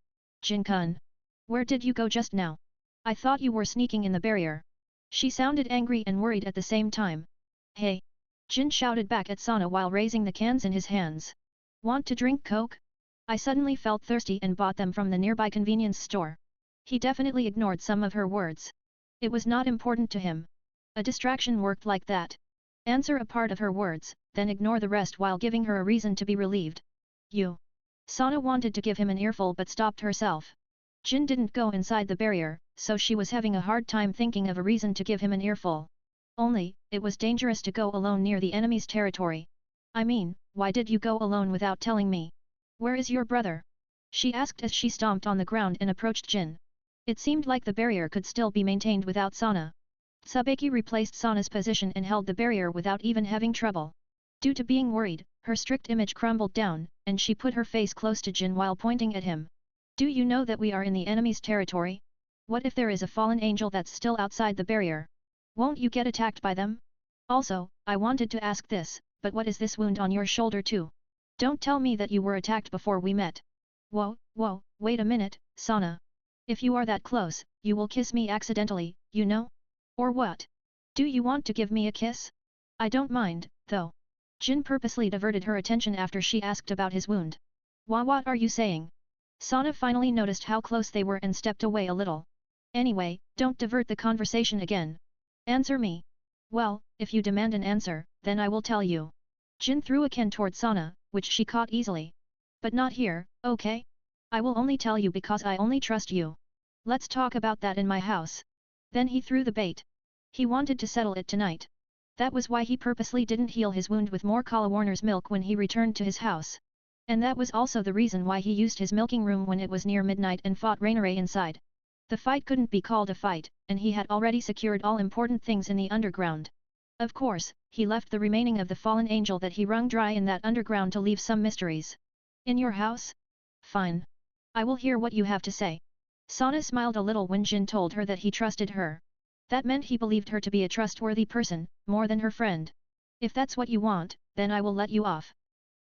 Jin-kun. Where did you go just now? I thought you were sneaking in the barrier. She sounded angry and worried at the same time. Hey! Jin shouted back at Sana while raising the cans in his hands. Want to drink Coke? I suddenly felt thirsty and bought them from the nearby convenience store. He definitely ignored some of her words. It was not important to him. A distraction worked like that. Answer a part of her words, then ignore the rest while giving her a reason to be relieved. You. Sana wanted to give him an earful but stopped herself. Jin didn't go inside the barrier, so she was having a hard time thinking of a reason to give him an earful. Only, it was dangerous to go alone near the enemy's territory. I mean, why did you go alone without telling me? Where is your brother? She asked as she stomped on the ground and approached Jin. It seemed like the barrier could still be maintained without Sana. Tsubaki replaced Sana's position and held the barrier without even having trouble. Due to being worried, her strict image crumbled down, and she put her face close to Jin while pointing at him. Do you know that we are in the enemy's territory? What if there is a fallen angel that's still outside the barrier? Won't you get attacked by them? Also, I wanted to ask this, but what is this wound on your shoulder too? Don't tell me that you were attacked before we met. Whoa, wait a minute, Sana. If you are that close, you will kiss me accidentally, you know? Or what? Do you want to give me a kiss? I don't mind, though. Jin purposely diverted her attention after she asked about his wound. What are you saying? Sana finally noticed how close they were and stepped away a little. Anyway, don't divert the conversation again. Answer me. Well, if you demand an answer, then I will tell you. Jin threw a can toward Sana, which she caught easily. But not here, okay? I will only tell you because I only trust you. Let's talk about that in my house. Then he threw the bait. He wanted to settle it tonight. That was why he purposely didn't heal his wound with more Kalawarner's milk when he returned to his house. And that was also the reason why he used his milking room when it was near midnight and fought Raynare inside. The fight couldn't be called a fight, and he had already secured all important things in the underground. Of course, he left the remaining of the fallen angel that he wrung dry in that underground to leave some mysteries. In your house? Fine. I will hear what you have to say. Sana smiled a little when Jin told her that he trusted her. That meant he believed her to be a trustworthy person, more than her friend. If that's what you want, then I will let you off.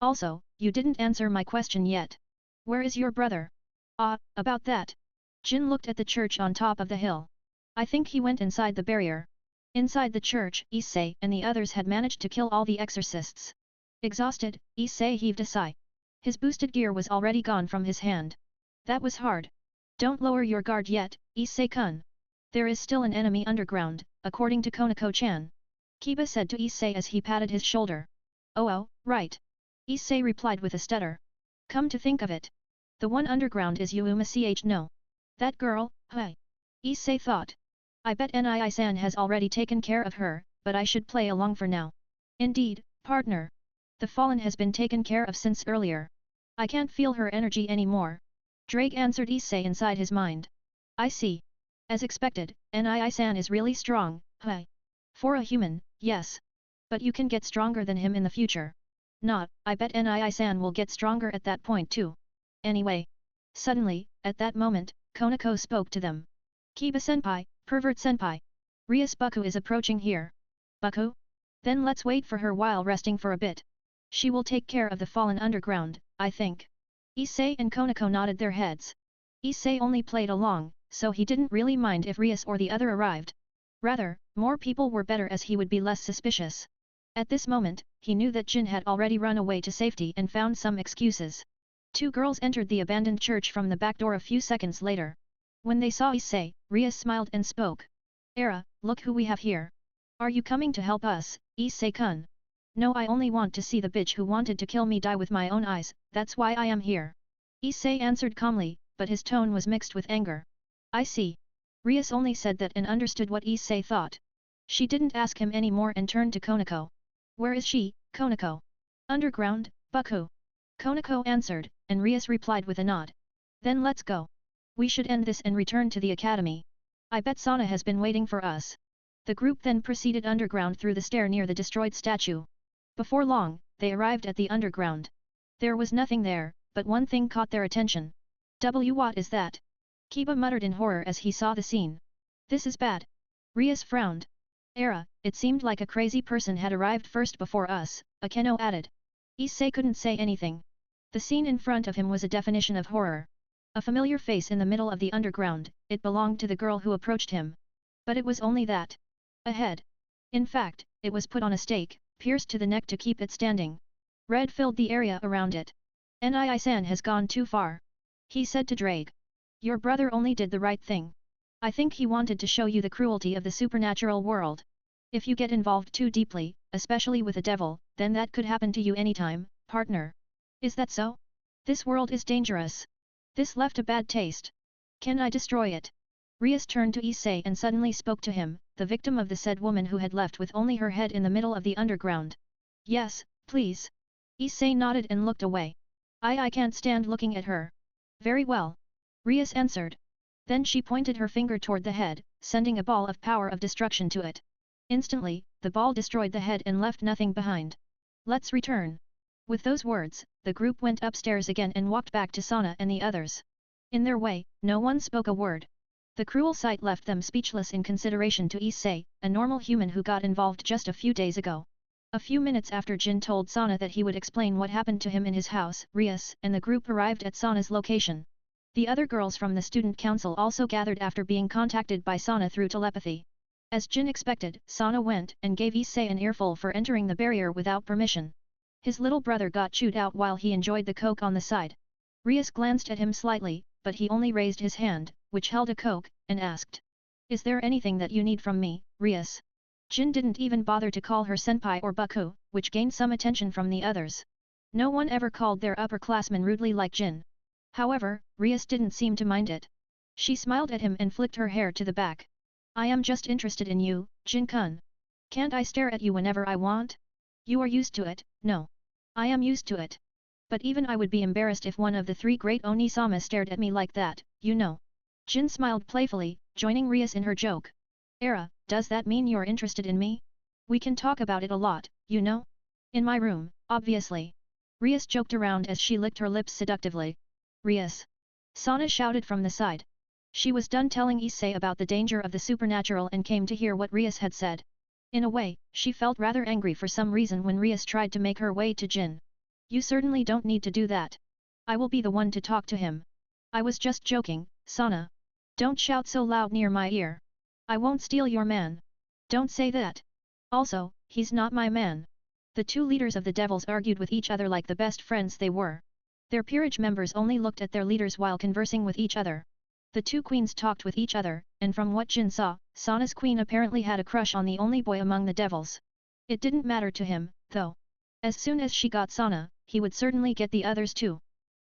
Also, you didn't answer my question yet. Where is your brother? About that. Jin looked at the church on top of the hill. I think he went inside the barrier. Inside the church, Issei and the others had managed to kill all the exorcists. Exhausted, Issei heaved a sigh. His boosted gear was already gone from his hand. That was hard. Don't lower your guard yet, Issei-kun. There is still an enemy underground, according to Koneko-chan. Kiba said to Issei as he patted his shoulder. Oh, right. Issei replied with a stutter. Come to think of it. The one underground is Hyoudou. That girl, hi. Issei thought. I bet nii-san has already taken care of her, but I should play along for now. Indeed, partner. The fallen has been taken care of since earlier. I can't feel her energy anymore. Drake answered Issei inside his mind. I see. As expected, nii-san is really strong, hi. For a human, yes. But you can get stronger than him in the future. Not, I bet nii-san will get stronger at that point too. Anyway. Suddenly, at that moment, Koneko spoke to them. Kiba-senpai, pervert-senpai. Rias Buku is approaching here. Buku? Then let's wait for her while resting for a bit. She will take care of the fallen underground, I think. Issei and Koneko nodded their heads. Issei only played along, so he didn't really mind if Rias or the other arrived. Rather, more people were better as he would be less suspicious. At this moment, he knew that Jin had already run away to safety and found some excuses. Two girls entered the abandoned church from the back door a few seconds later. When they saw Issei, Rias smiled and spoke. Era, look who we have here. Are you coming to help us, Issei-kun? No, I only want to see the bitch who wanted to kill me die with my own eyes, that's why I am here. Issei answered calmly, but his tone was mixed with anger. I see. Rias only said that and understood what Issei thought. She didn't ask him any more and turned to Koneko. Where is she, Koneko? Underground, Buku. Koneko answered, and Rias replied with a nod. Then let's go. We should end this and return to the academy. I bet Sana has been waiting for us. The group then proceeded underground through the stair near the destroyed statue. Before long, they arrived at the underground. There was nothing there, but one thing caught their attention. What is that? Kiba muttered in horror as he saw the scene. This is bad. Rias frowned. Era, it seemed like a crazy person had arrived first before us, Akeno added. Issei couldn't say anything. The scene in front of him was a definition of horror. A familiar face in the middle of the underground, it belonged to the girl who approached him. But it was only that. A head. In fact, it was put on a stake, pierced to the neck to keep it standing. Red filled the area around it. nii-san has gone too far. He said to Drake. Your brother only did the right thing. I think he wanted to show you the cruelty of the supernatural world. If you get involved too deeply, especially with a devil, then that could happen to you anytime, partner. Is that so? This world is dangerous. This left a bad taste. Can I destroy it? Rias turned to Issei and suddenly spoke to him, the victim of the said woman who had left with only her head in the middle of the underground. Yes, please. Issei nodded and looked away. I can't stand looking at her. Very well. Rias answered. Then she pointed her finger toward the head, sending a ball of power of destruction to it. Instantly, the ball destroyed the head and left nothing behind. Let's return. With those words, the group went upstairs again and walked back to Sana and the others. In their way, no one spoke a word. The cruel sight left them speechless in consideration to Issei, a normal human who got involved just a few days ago. A few minutes after Jin told Sana that he would explain what happened to him in his house, Rias and the group arrived at Sana's location. The other girls from the student council also gathered after being contacted by Sana through telepathy. As Jin expected, Sana went and gave Issei an earful for entering the barrier without permission. His little brother got chewed out while he enjoyed the coke on the side. Rias glanced at him slightly, but he only raised his hand, which held a coke, and asked. Is there anything that you need from me, Rias? Jin didn't even bother to call her senpai or Buku, which gained some attention from the others. No one ever called their upperclassmen rudely like Jin. However, Rias didn't seem to mind it. She smiled at him and flicked her hair to the back. I am just interested in you, Jin-kun. Can't I stare at you whenever I want? You are used to it, no. I am used to it. But even I would be embarrassed if one of the three great Oni-sama stared at me like that, you know. Jin smiled playfully, joining Rias in her joke. Era, does that mean you're interested in me? We can talk about it a lot, you know? In my room, obviously. Rias joked around as she licked her lips seductively. Rias! Sana shouted from the side. She was done telling Issei about the danger of the supernatural and came to hear what Rias had said. In a way, she felt rather angry for some reason when Rias tried to make her way to Jin. You certainly don't need to do that. I will be the one to talk to him. I was just joking, Sana. Don't shout so loud near my ear. I won't steal your man. Don't say that. Also, he's not my man. The two leaders of the devils argued with each other like the best friends they were. Their peerage members only looked at their leaders while conversing with each other. The two queens talked with each other, and from what Jin saw, Sana's queen apparently had a crush on the only boy among the devils. It didn't matter to him, though. As soon as she got Sana, he would certainly get the others too.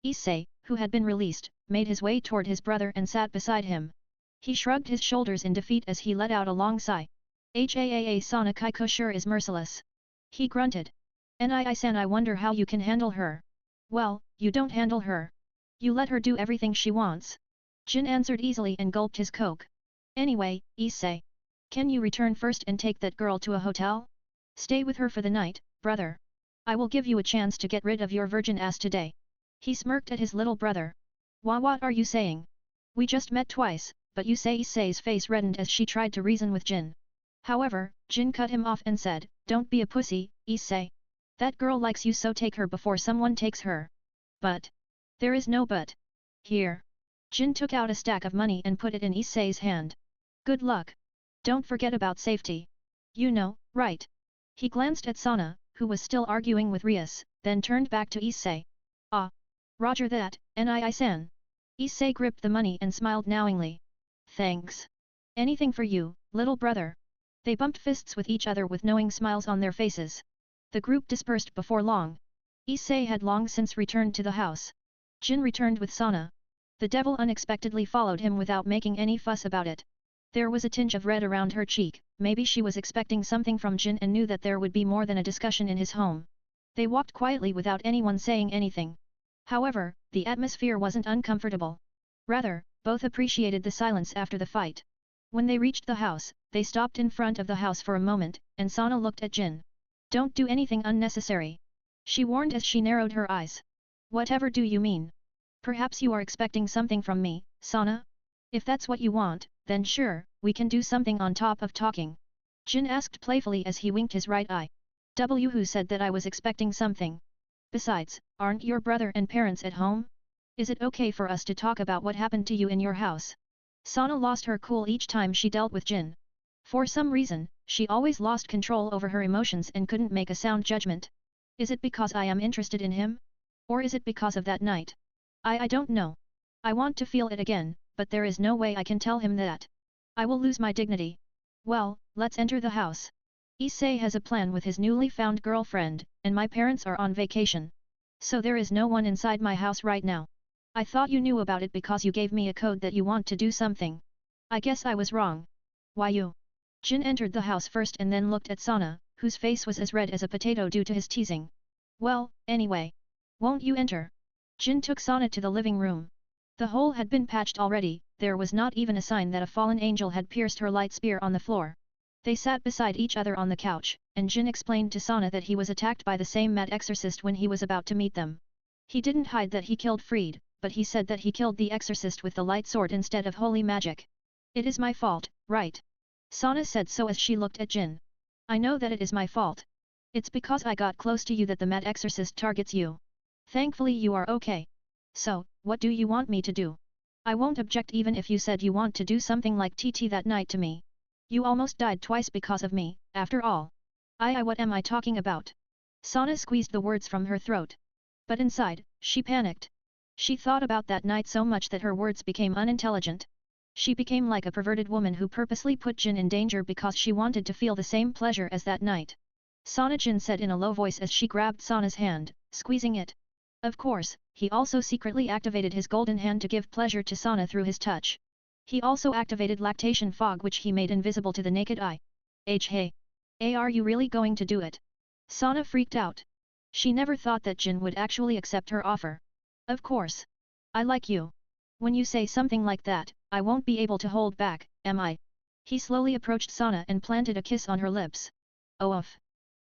Issei, who had been released, made his way toward his brother and sat beside him. He shrugged his shoulders in defeat as he let out a long sigh. Sana Kaiko sure is merciless. He grunted. Nii-san, I wonder how you can handle her. Well, you don't handle her. You let her do everything she wants. Jin answered easily and gulped his coke. Anyway, Issei. Can you return first and take that girl to a hotel? Stay with her for the night, brother. I will give you a chance to get rid of your virgin ass today. He smirked at his little brother. What are you saying? We just met twice, but you say Issei's face reddened as she tried to reason with Jin. However, Jin cut him off and said, don't be a pussy, Issei. That girl likes you, so take her before someone takes her. But. There is no but. Here. Jin took out a stack of money and put it in Issei's hand. Good luck. Don't forget about safety. You know, right? He glanced at Sana, who was still arguing with Rias, then turned back to Issei. Ah. Roger that, Nii-san. Issei gripped the money and smiled knowingly. Thanks. Anything for you, little brother. They bumped fists with each other with knowing smiles on their faces. The group dispersed before long. Issei had long since returned to the house. Jin returned with Sana. The devil unexpectedly followed him without making any fuss about it. There was a tinge of red around her cheek, maybe she was expecting something from Jin and knew that there would be more than a discussion in his home. They walked quietly without anyone saying anything. However, the atmosphere wasn't uncomfortable. Rather, both appreciated the silence after the fight. When they reached the house, they stopped in front of the house for a moment, and Sana looked at Jin. Don't do anything unnecessary. She warned as she narrowed her eyes. Whatever do you mean? Perhaps you are expecting something from me, Sana? If that's what you want, then sure, we can do something on top of talking. Jin asked playfully as he winked his right eye. Who said that I was expecting something? Besides, aren't your brother and parents at home? Is it okay for us to talk about what happened to you in your house? Sana lost her cool each time she dealt with Jin. For some reason, she always lost control over her emotions and couldn't make a sound judgment. Is it because I am interested in him? Or is it because of that night? I don't know. I want to feel it again, but there is no way I can tell him that. I will lose my dignity. Well, let's enter the house. Issei has a plan with his newly found girlfriend, and my parents are on vacation. So there is no one inside my house right now. I thought you knew about it because you gave me a code that you want to do something. I guess I was wrong. Why you? Jin entered the house first and then looked at Sana, whose face was as red as a potato due to his teasing. Well, anyway. Won't you enter? Jin took Sana to the living room. The hole had been patched already, there was not even a sign that a fallen angel had pierced her light spear on the floor. They sat beside each other on the couch, and Jin explained to Sana that he was attacked by the same mad exorcist when he was about to meet them. He didn't hide that he killed Fried, but he said that he killed the exorcist with the light sword instead of holy magic. It is my fault, right? Sana said so as she looked at Jin. I know that it is my fault. It's because I got close to you that the mad exorcist targets you. Thankfully you are okay. So, what do you want me to do? I won't object even if you said you want to do something like TT that night to me. You almost died twice because of me, after all. What am I talking about? Sana squeezed the words from her throat. But inside, she panicked. She thought about that night so much that her words became unintelligent. She became like a perverted woman who purposely put Jin in danger because she wanted to feel the same pleasure as that night. Sana, Jin said in a low voice as she grabbed Sana's hand, squeezing it. Of course, he also secretly activated his golden hand to give pleasure to Sana through his touch. He also activated lactation fog which he made invisible to the naked eye. Hey. Are you really going to do it? Sana freaked out. She never thought that Jin would actually accept her offer. Of course. I like you. When you say something like that, I won't be able to hold back, am I? He slowly approached Sana and planted a kiss on her lips. Oh.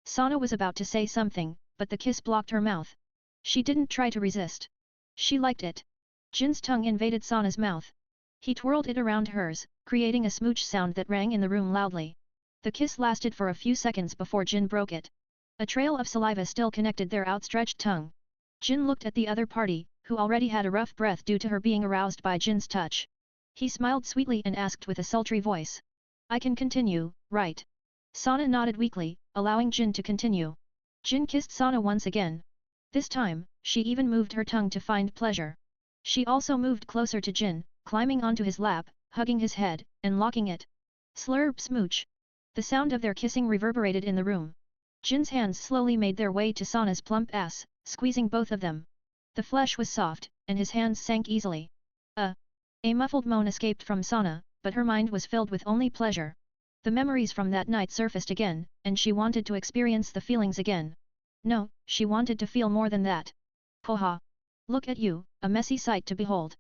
Sana was about to say something, but the kiss blocked her mouth. She didn't try to resist. She liked it. Jin's tongue invaded Sana's mouth. He twirled it around hers, creating a smooch sound that rang in the room loudly. The kiss lasted for a few seconds before Jin broke it. A trail of saliva still connected their outstretched tongue. Jin looked at the other party, who already had a rough breath due to her being aroused by Jin's touch. He smiled sweetly and asked with a sultry voice. I can continue, right? Sana nodded weakly, allowing Jin to continue. Jin kissed Sana once again. This time, she even moved her tongue to find pleasure. She also moved closer to Jin, climbing onto his lap, hugging his head, and locking it. Slurp smooch. The sound of their kissing reverberated in the room. Jin's hands slowly made their way to Sana's plump ass, squeezing both of them. The flesh was soft, and his hands sank easily. A muffled moan escaped from Sana, but her mind was filled with only pleasure. The memories from that night surfaced again, and she wanted to experience the feelings again. No, she wanted to feel more than that. Haha. Look at you, a messy sight to behold.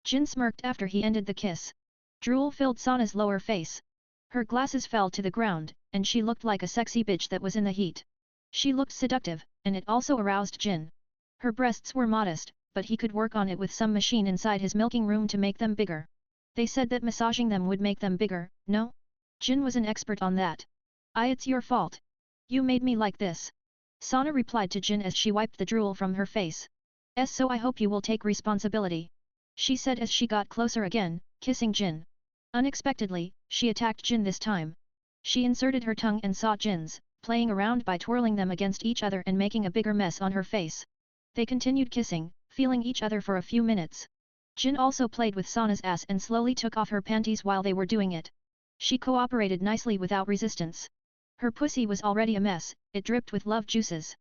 Jin smirked after he ended the kiss. Drool filled Sana's lower face. Her glasses fell to the ground, and she looked like a sexy bitch that was in the heat. She looked seductive, and it also aroused Jin. Her breasts were modest, but he could work on it with some machine inside his milking room to make them bigger. They said that massaging them would make them bigger, no? Jin was an expert on that. It's your fault. You made me like this. Sana replied to Jin as she wiped the drool from her face. So I hope you will take responsibility. She said as she got closer again, kissing Jin. Unexpectedly, she attacked Jin this time. She inserted her tongue and saw Jin's, playing around by twirling them against each other and making a bigger mess on her face. They continued kissing, feeling each other for a few minutes. Jin also played with Sana's ass and slowly took off her panties while they were doing it. She cooperated nicely without resistance. Her pussy was already a mess, it dripped with love juices.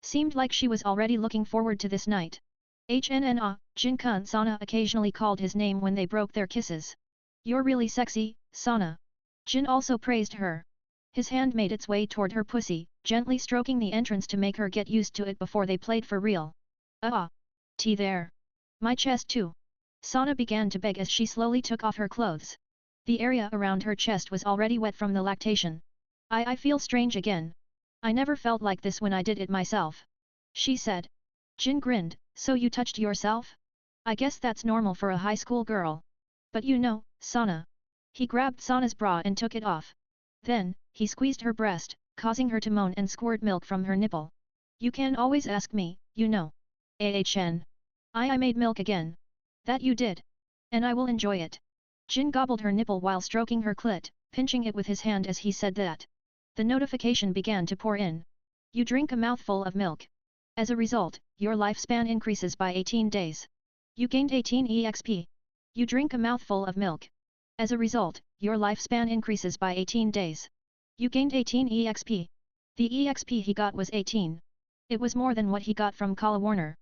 Seemed like she was already looking forward to this night. Jin-kun. Sana occasionally called his name when they broke their kisses. You're really sexy, Sana. Jin also praised her. His hand made its way toward her pussy, gently stroking the entrance to make her get used to it before they played for real. There. My chest too. Sana began to beg as she slowly took off her clothes. The area around her chest was already wet from the lactation. I feel strange again. I never felt like this when I did it myself. She said. Jin grinned, so you touched yourself? I guess that's normal for a high school girl. But you know, Sana. He grabbed Sana's bra and took it off. Then, he squeezed her breast, causing her to moan and squirt milk from her nipple. You can always ask me, you know. I made milk again. That you did. And I will enjoy it. Jin gobbled her nipple while stroking her clit, pinching it with his hand as he said that. The notification began to pour in. You drink a mouthful of milk. As a result, your lifespan increases by 18 days. You gained 18 EXP. You drink a mouthful of milk. As a result, your lifespan increases by 18 days. You gained 18 EXP. The EXP he got was 18. It was more than what he got from Kala Warner.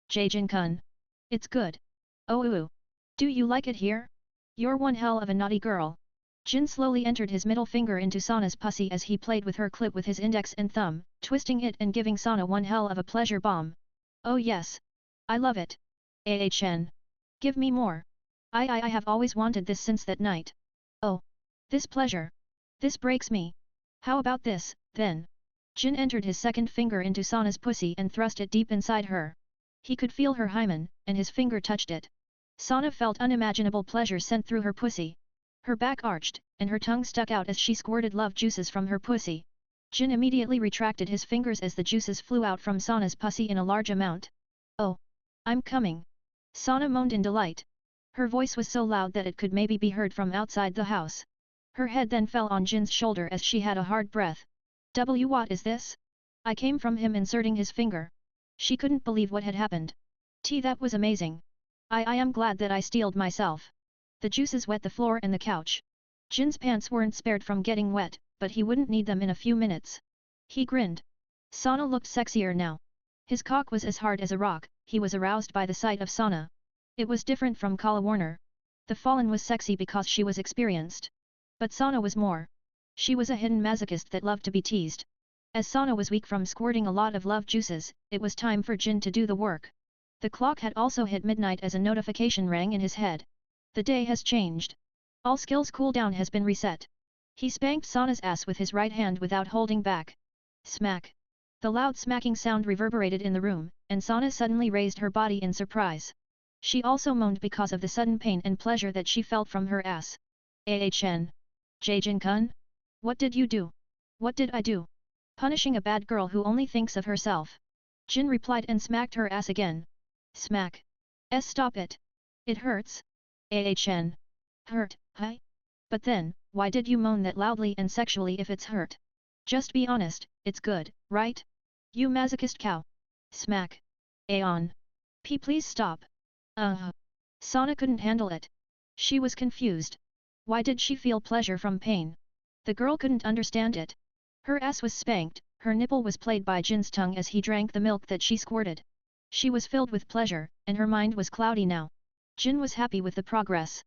Jin-kun. It's good. Oh. Do you like it here? You're one hell of a naughty girl. Jin slowly entered his middle finger into Sana's pussy as he played with her clit with his index and thumb, twisting it and giving Sana one hell of a pleasure bomb. Oh yes. I love it. Give me more. I have always wanted this since that night. Oh. This pleasure. This breaks me. How about this, then? Jin entered his second finger into Sana's pussy and thrust it deep inside her. He could feel her hymen, and his finger touched it. Sana felt unimaginable pleasure sent through her pussy. Her back arched, and her tongue stuck out as she squirted love juices from her pussy. Jin immediately retracted his fingers as the juices flew out from Sana's pussy in a large amount. Oh. I'm coming. Sana moaned in delight. Her voice was so loud that it could maybe be heard from outside the house. Her head then fell on Jin's shoulder as she had a hard breath. What is this? I came from him inserting his finger. She couldn't believe what had happened. That was amazing. I am glad that I steeled myself. The juices wet the floor and the couch. Jin's pants weren't spared from getting wet, but he wouldn't need them in a few minutes. He grinned. Sana looked sexier now. His cock was as hard as a rock, he was aroused by the sight of Sana. It was different from Kala Warner. The fallen was sexy because she was experienced. But Sana was more. She was a hidden masochist that loved to be teased. As Sana was weak from squirting a lot of love juices, it was time for Jin to do the work. The clock had also hit midnight as a notification rang in his head. The day has changed. All skills cooldown has been reset. He spanked Sana's ass with his right hand without holding back. Smack. The loud smacking sound reverberated in the room, and Sana suddenly raised her body in surprise. She also moaned because of the sudden pain and pleasure that she felt from her ass. Jin-kun? What did you do? What did I do? Punishing a bad girl who only thinks of herself. Jin replied and smacked her ass again. Smack. Stop it. It hurts. Hurt, huh? But then, why did you moan that loudly and sexually if it's hurt? Just be honest, it's good, right? You masochist cow. Smack. Please stop. Sana couldn't handle it. She was confused. Why did she feel pleasure from pain? The girl couldn't understand it. Her ass was spanked, her nipple was played by Jin's tongue as he drank the milk that she squirted. She was filled with pleasure, and her mind was cloudy now. Jin was happy with the progress.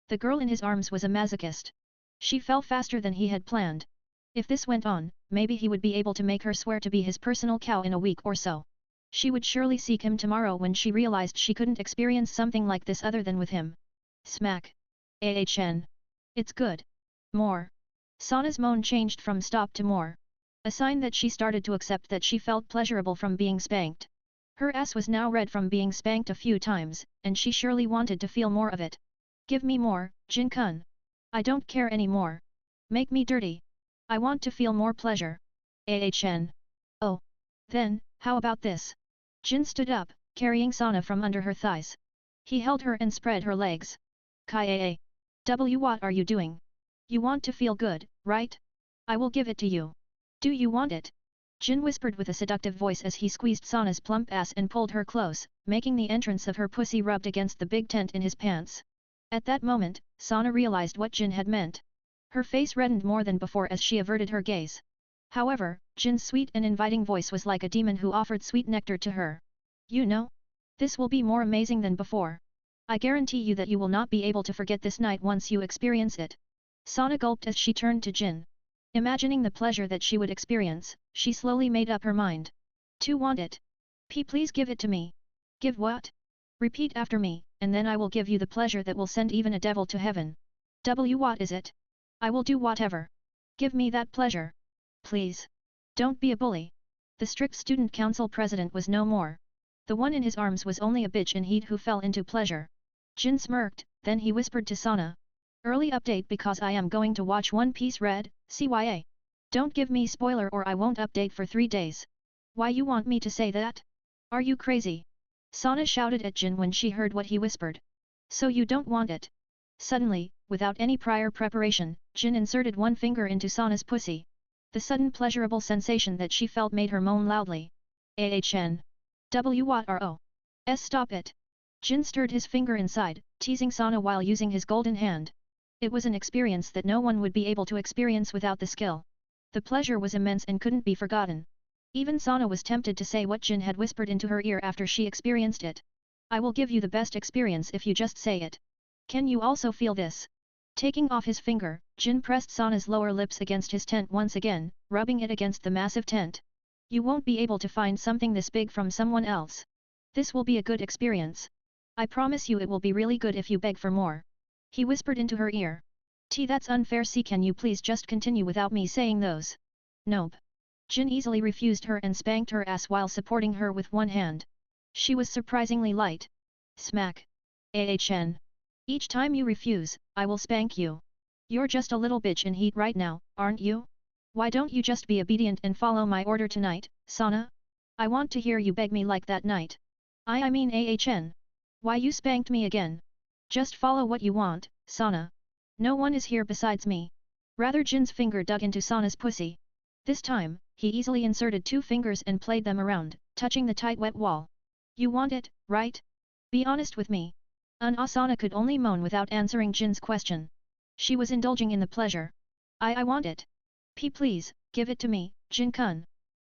The girl in his arms was a masochist. She fell faster than he had planned. If this went on, maybe he would be able to make her swear to be his personal cow in a week or so. She would surely seek him tomorrow when she realized she couldn't experience something like this other than with him. Smack. Ahn. It's good. More. Sana's moan changed from stop to more. A sign that she started to accept that she felt pleasurable from being spanked. Her ass was now red from being spanked a few times, and she surely wanted to feel more of it. Give me more, Jin-kun. I don't care anymore. Make me dirty. I want to feel more pleasure. Ahn. Oh. Then, how about this? Jin stood up, carrying Sana from under her thighs. He held her and spread her legs. Kai what are you doing? You want to feel good, right? I will give it to you. Do you want it? Jin whispered with a seductive voice as he squeezed Sana's plump ass and pulled her close, making the entrance of her pussy rubbed against the big tent in his pants. At that moment, Sana realized what Jin had meant. Her face reddened more than before as she averted her gaze. However, Jin's sweet and inviting voice was like a demon who offered sweet nectar to her. You know? This will be more amazing than before. I guarantee you that you will not be able to forget this night once you experience it. Sana gulped as she turned to Jin. Imagining the pleasure that she would experience, she slowly made up her mind. To want it. Please give it to me. Give what? Repeat after me, and then I will give you the pleasure that will send even a devil to heaven. What is it? I will do whatever. Give me that pleasure. Please. Don't be a bully. The strict student council president was no more. The one in his arms was only a bitch in heat who fell into pleasure. Jin smirked, then he whispered to Sana. Early update because I am going to watch One Piece Red, CYA. Don't give me spoiler or I won't update for 3 days. Why you want me to say that? Are you crazy? Sana shouted at Jin when she heard what he whispered. So you don't want it? Suddenly, without any prior preparation, Jin inserted one finger into Sana's pussy. The sudden pleasurable sensation that she felt made her moan loudly. Ahn. What? Stop it. Jin stirred his finger inside, teasing Sana while using his golden hand. It was an experience that no one would be able to experience without the skill. The pleasure was immense and couldn't be forgotten. Even Sana was tempted to say what Jin had whispered into her ear after she experienced it. I will give you the best experience if you just say it. Can you also feel this? Taking off his finger, Jin pressed Sana's lower lips against his tent once again, rubbing it against the massive tent. You won't be able to find something this big from someone else. This will be a good experience. I promise you it will be really good if you beg for more. He whispered into her ear. That's unfair. Can you please just continue without me saying those? Nope. Jin easily refused her and spanked her ass while supporting her with one hand. She was surprisingly light. Smack. Ahn. Each time you refuse, I will spank you. You're just a little bitch in heat right now, aren't you? Why don't you just be obedient and follow my order tonight, Sana? I want to hear you beg me like that night. I mean ahn. Why you spanked me again? Just follow what you want, Sana. No one is here besides me. Rather Jin's finger dug into Sana's pussy. This time, he easily inserted 2 fingers and played them around, touching the tight wet wall. You want it, right? Be honest with me. Sana could only moan without answering Jin's question. She was indulging in the pleasure. I want it. Please, give it to me, Jin-kun.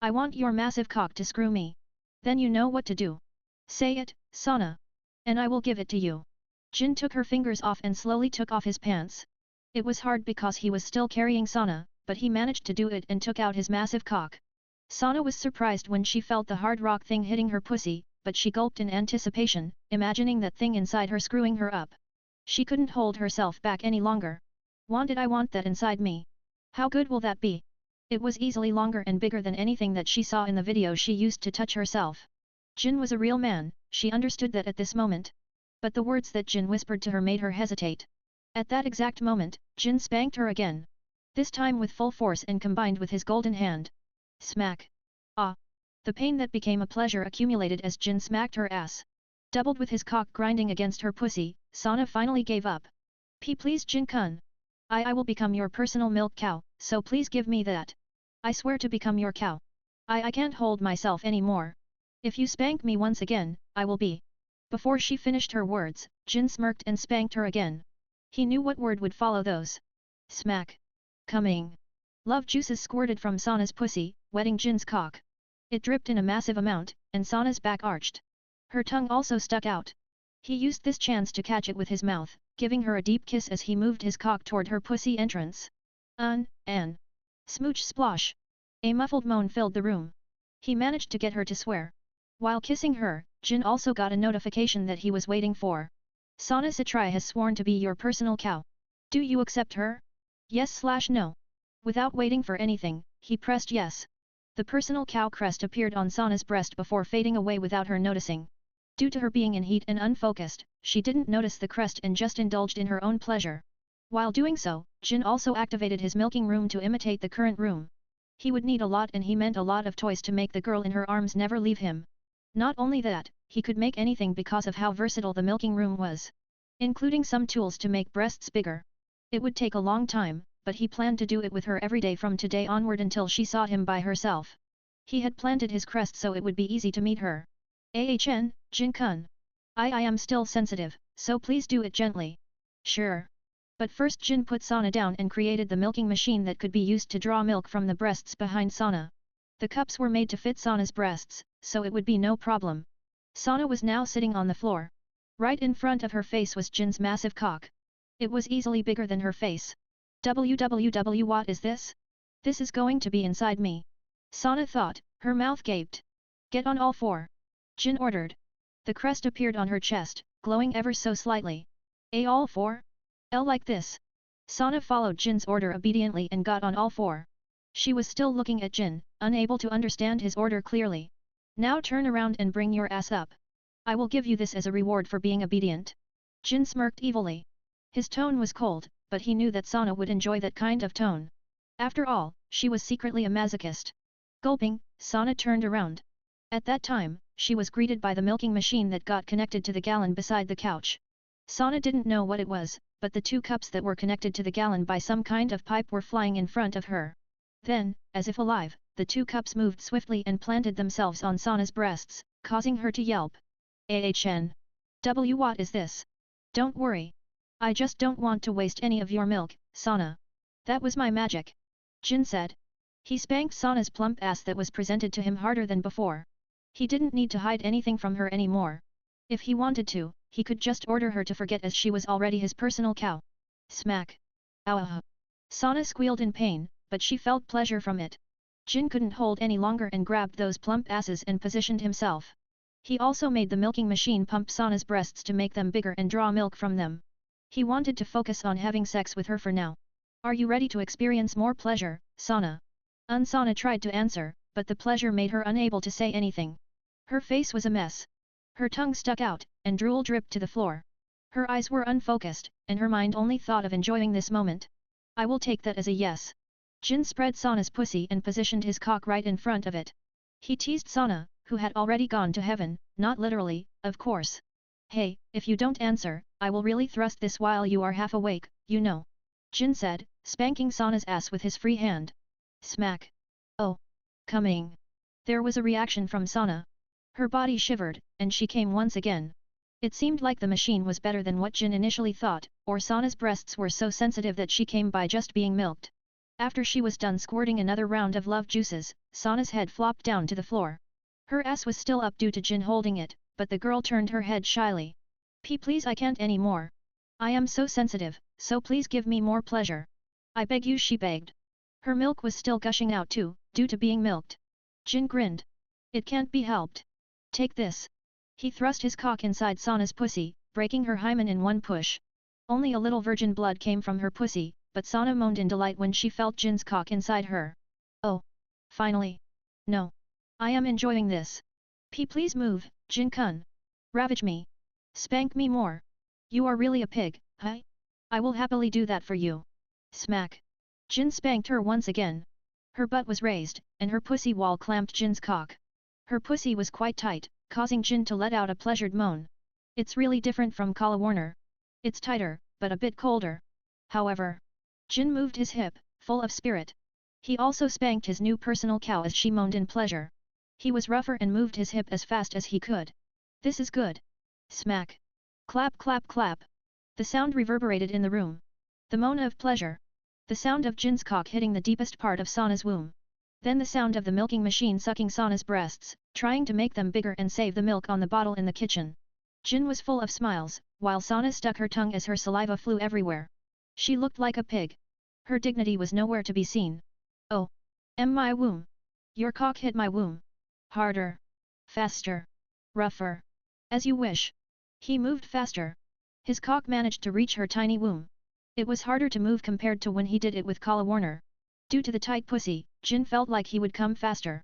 I want your massive cock to screw me. Then you know what to do. Say it, Sana. And I will give it to you. Jin took her fingers off and slowly took off his pants. It was hard because he was still carrying Sana, but he managed to do it and took out his massive cock. Sana was surprised when she felt the hard rock thing hitting her pussy, but she gulped in anticipation, imagining that thing inside her screwing her up. She couldn't hold herself back any longer. Want it? I want that inside me. How good will that be? It was easily longer and bigger than anything that she saw in the video she used to touch herself. Jin was a real man, she understood that at this moment. But the words that Jin whispered to her made her hesitate. At that exact moment, Jin spanked her again. This time with full force and combined with his golden hand. Smack. Ah! The pain that became a pleasure accumulated as Jin smacked her ass. Doubled with his cock grinding against her pussy, Sana finally gave up. Please Jin-kun. I will become your personal milk cow, so please give me that. I swear to become your cow. I can't hold myself anymore. If you spank me once again, I will be Before she finished her words, Jin smirked and spanked her again. He knew what word would follow those. Smack. Coming. Love juices squirted from Sana's pussy, wetting Jin's cock. It dripped in a massive amount, and Sana's back arched. Her tongue also stuck out. He used this chance to catch it with his mouth, giving her a deep kiss as he moved his cock toward her pussy entrance. An. Smooch splosh. A muffled moan filled the room. He managed to get her to swear. While kissing her, Jin also got a notification that he was waiting for. Sana Satrai has sworn to be your personal cow. Do you accept her? Yes/no. Without waiting for anything, he pressed yes. The personal cow crest appeared on Sana's breast before fading away without her noticing. Due to her being in heat and unfocused, she didn't notice the crest and just indulged in her own pleasure. While doing so, Jin also activated his milking room to imitate the current room. He would need a lot, and he meant a lot of toys to make the girl in her arms never leave him. Not only that, he could make anything because of how versatile the milking room was. Including some tools to make breasts bigger. It would take a long time, but he planned to do it with her every day from today onward until she saw him by herself. He had planted his crest so it would be easy to meet her. Ahn, Jin-kun. I am still sensitive, so please do it gently. Sure. But first Jin put Sana down and created the milking machine that could be used to draw milk from the breasts behind Sana. The cups were made to fit Sana's breasts, so it would be no problem. Sana was now sitting on the floor. Right in front of her face was Jin's massive cock. It was easily bigger than her face. What is this? This is going to be inside me. Sana thought, her mouth gaped. Get on all four. Jin ordered. The crest appeared on her chest, glowing ever so slightly. All four? Like this. Sana followed Jin's order obediently and got on all four. She was still looking at Jin, unable to understand his order clearly. Now turn around and bring your ass up. I will give you this as a reward for being obedient. Jin smirked evilly. His tone was cold, but he knew that Sana would enjoy that kind of tone. After all, she was secretly a masochist. Gulping, Sana turned around. At that time, she was greeted by the milking machine that got connected to the gallon beside the couch. Sana didn't know what it was, but the two cups that were connected to the gallon by some kind of pipe were flying in front of her. Then, as if alive, the two cups moved swiftly and planted themselves on Sana's breasts, causing her to yelp. What is this? Don't worry. I just don't want to waste any of your milk, Sana. That was my magic. Jin said. He spanked Sana's plump ass that was presented to him harder than before. He didn't need to hide anything from her anymore. If he wanted to, he could just order her to forget as she was already his personal cow. Smack. Ahah. Sana squealed in pain, but she felt pleasure from it. Jin couldn't hold any longer and grabbed those plump asses and positioned himself. He also made the milking machine pump Sana's breasts to make them bigger and draw milk from them. He wanted to focus on having sex with her for now. Are you ready to experience more pleasure, Sana? Sana tried to answer, but the pleasure made her unable to say anything. Her face was a mess. Her tongue stuck out, and drool dripped to the floor. Her eyes were unfocused, and her mind only thought of enjoying this moment. I will take that as a yes. Jin spread Sana's pussy and positioned his cock right in front of it. He teased Sana, who had already gone to heaven, not literally, of course. Hey, if you don't answer, I will really thrust this while you are half awake, you know. Jin said, spanking Sana's ass with his free hand. Smack. Oh. Coming. There was a reaction from Sana. Her body shivered, and she came once again. It seemed like the machine was better than what Jin initially thought, or Sana's breasts were so sensitive that she came by just being milked. After she was done squirting another round of love juices, Sana's head flopped down to the floor. Her ass was still up due to Jin holding it, but the girl turned her head shyly. Please, I can't anymore. I am so sensitive, so please give me more pleasure. I beg you, she begged. Her milk was still gushing out too, due to being milked. Jin grinned. It can't be helped. Take this. He thrust his cock inside Sana's pussy, breaking her hymen in one push. Only a little virgin blood came from her pussy, but Sana moaned in delight when she felt Jin's cock inside her. Oh. Finally. No. I am enjoying this. Please move, Jin-kun. Ravage me. Spank me more. You are really a pig, huh? I will happily do that for you. Smack. Jin spanked her once again. Her butt was raised, and her pussy wall clamped Jin's cock. Her pussy was quite tight, causing Jin to let out a pleasured moan. It's really different from Kala Warner. It's tighter, but a bit colder. However. Jin moved his hip, full of spirit. He also spanked his new personal cow as she moaned in pleasure. He was rougher and moved his hip as fast as he could. This is good. Smack. Clap clap clap. The sound reverberated in the room. The moan of pleasure. The sound of Jin's cock hitting the deepest part of Sana's womb. Then the sound of the milking machine sucking Sana's breasts, trying to make them bigger and save the milk on the bottle in the kitchen. Jin was full of smiles, while Sana stuck her tongue as her saliva flew everywhere. She looked like a pig. Her dignity was nowhere to be seen. Oh. My womb. Your cock hit my womb. Harder. Faster. Rougher. As you wish. He moved faster. His cock managed to reach her tiny womb. It was harder to move compared to when he did it with Warner. Due to the tight pussy, Jin felt like he would come faster.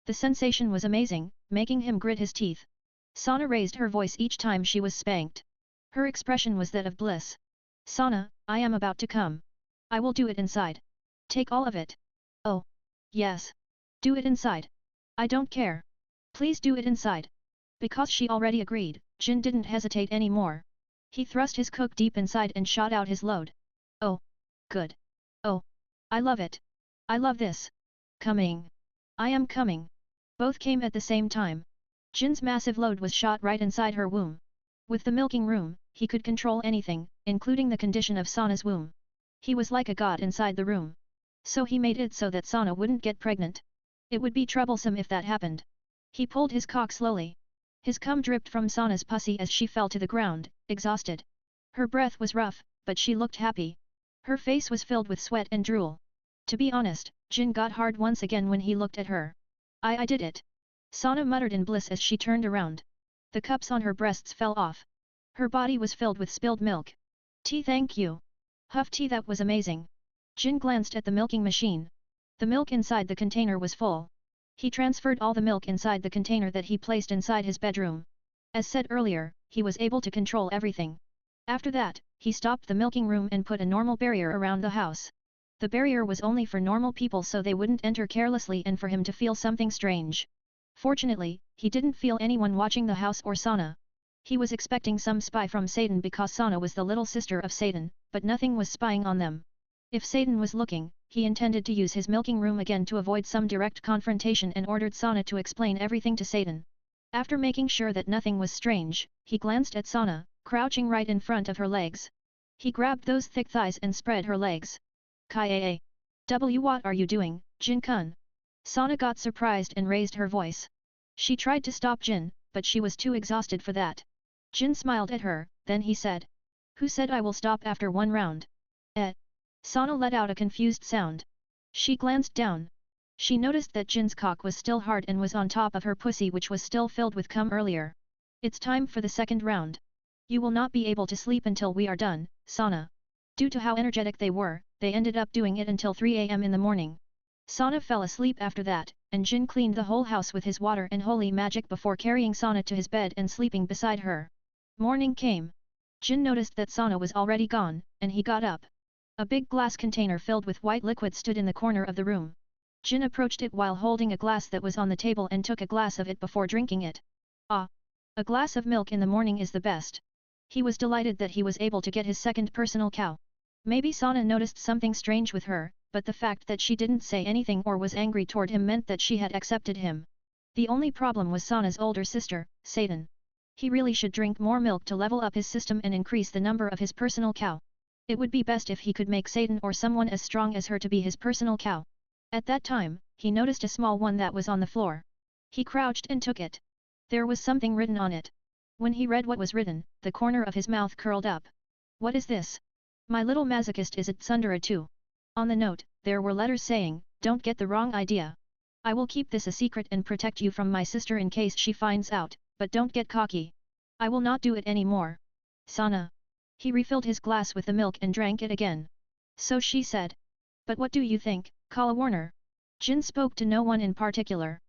The sensation was amazing, making him grit his teeth. Sana raised her voice each time she was spanked. Her expression was that of bliss. Sana, I am about to come. I will do it inside. Take all of it. Oh. Yes. Do it inside. I don't care. Please do it inside. Because she already agreed, Jin didn't hesitate anymore. He thrust his cock deep inside and shot out his load. Oh. Good. Oh. I love it. I love this. Coming. I am coming. Both came at the same time. Jin's massive load was shot right inside her womb. With the milking room, he could control anything, including the condition of Sana's womb. He was like a god inside the room. So he made it so that Sana wouldn't get pregnant. It would be troublesome if that happened. He pulled his cock slowly. His cum dripped from Sana's pussy as she fell to the ground, exhausted. Her breath was rough, but she looked happy. Her face was filled with sweat and drool. To be honest, Jin got hard once again when he looked at her. I did it. Sana muttered in bliss as she turned around. The cups on her breasts fell off. Her body was filled with spilled milk. Tea, thank you. Huff tea, that was amazing. Jin glanced at the milking machine. The milk inside the container was full. He transferred all the milk inside the container that he placed inside his bedroom. As said earlier, he was able to control everything. After that, he stopped the milking room and put a normal barrier around the house. The barrier was only for normal people so they wouldn't enter carelessly and for him to feel something strange. Fortunately, he didn't feel anyone watching the house or Sana. He was expecting some spy from Satan because Sana was the little sister of Satan, but nothing was spying on them. If Satan was looking, he intended to use his milking room again to avoid some direct confrontation and ordered Sana to explain everything to Satan. After making sure that nothing was strange, he glanced at Sana, crouching right in front of her legs. He grabbed those thick thighs and spread her legs. Kai what are you doing, Jin-kun? Sana got surprised and raised her voice. She tried to stop Jin, but she was too exhausted for that. Jin smiled at her, then he said. Who said I will stop after one round? Sana let out a confused sound. She glanced down. She noticed that Jin's cock was still hard and was on top of her pussy which was still filled with cum earlier. It's time for the second round. You will not be able to sleep until we are done, Sana. Due to how energetic they were, they ended up doing it until 3 AM in the morning. Sana fell asleep after that, and Jin cleaned the whole house with his water and holy magic before carrying Sana to his bed and sleeping beside her. Morning came. Jin noticed that Sana was already gone, and he got up. A big glass container filled with white liquid stood in the corner of the room. Jin approached it while holding a glass that was on the table and took a glass of it before drinking it. Ah! A glass of milk in the morning is the best. He was delighted that he was able to get his second personal cow. Maybe Sana noticed something strange with her, but the fact that she didn't say anything or was angry toward him meant that she had accepted him. The only problem was Sana's older sister, Satan. He really should drink more milk to level up his system and increase the number of his personal cow. It would be best if he could make Satan or someone as strong as her to be his personal cow. At that time, he noticed a small one that was on the floor. He crouched and took it. There was something written on it. When he read what was written, the corner of his mouth curled up. What is this? My little masochist is it tsundere too. On the note, there were letters saying, don't get the wrong idea. I will keep this a secret and protect you from my sister in case she finds out, but don't get cocky. I will not do it anymore. Sana. He refilled his glass with the milk and drank it again. So she said. But what do you think, Warner? Jin spoke to no one in particular.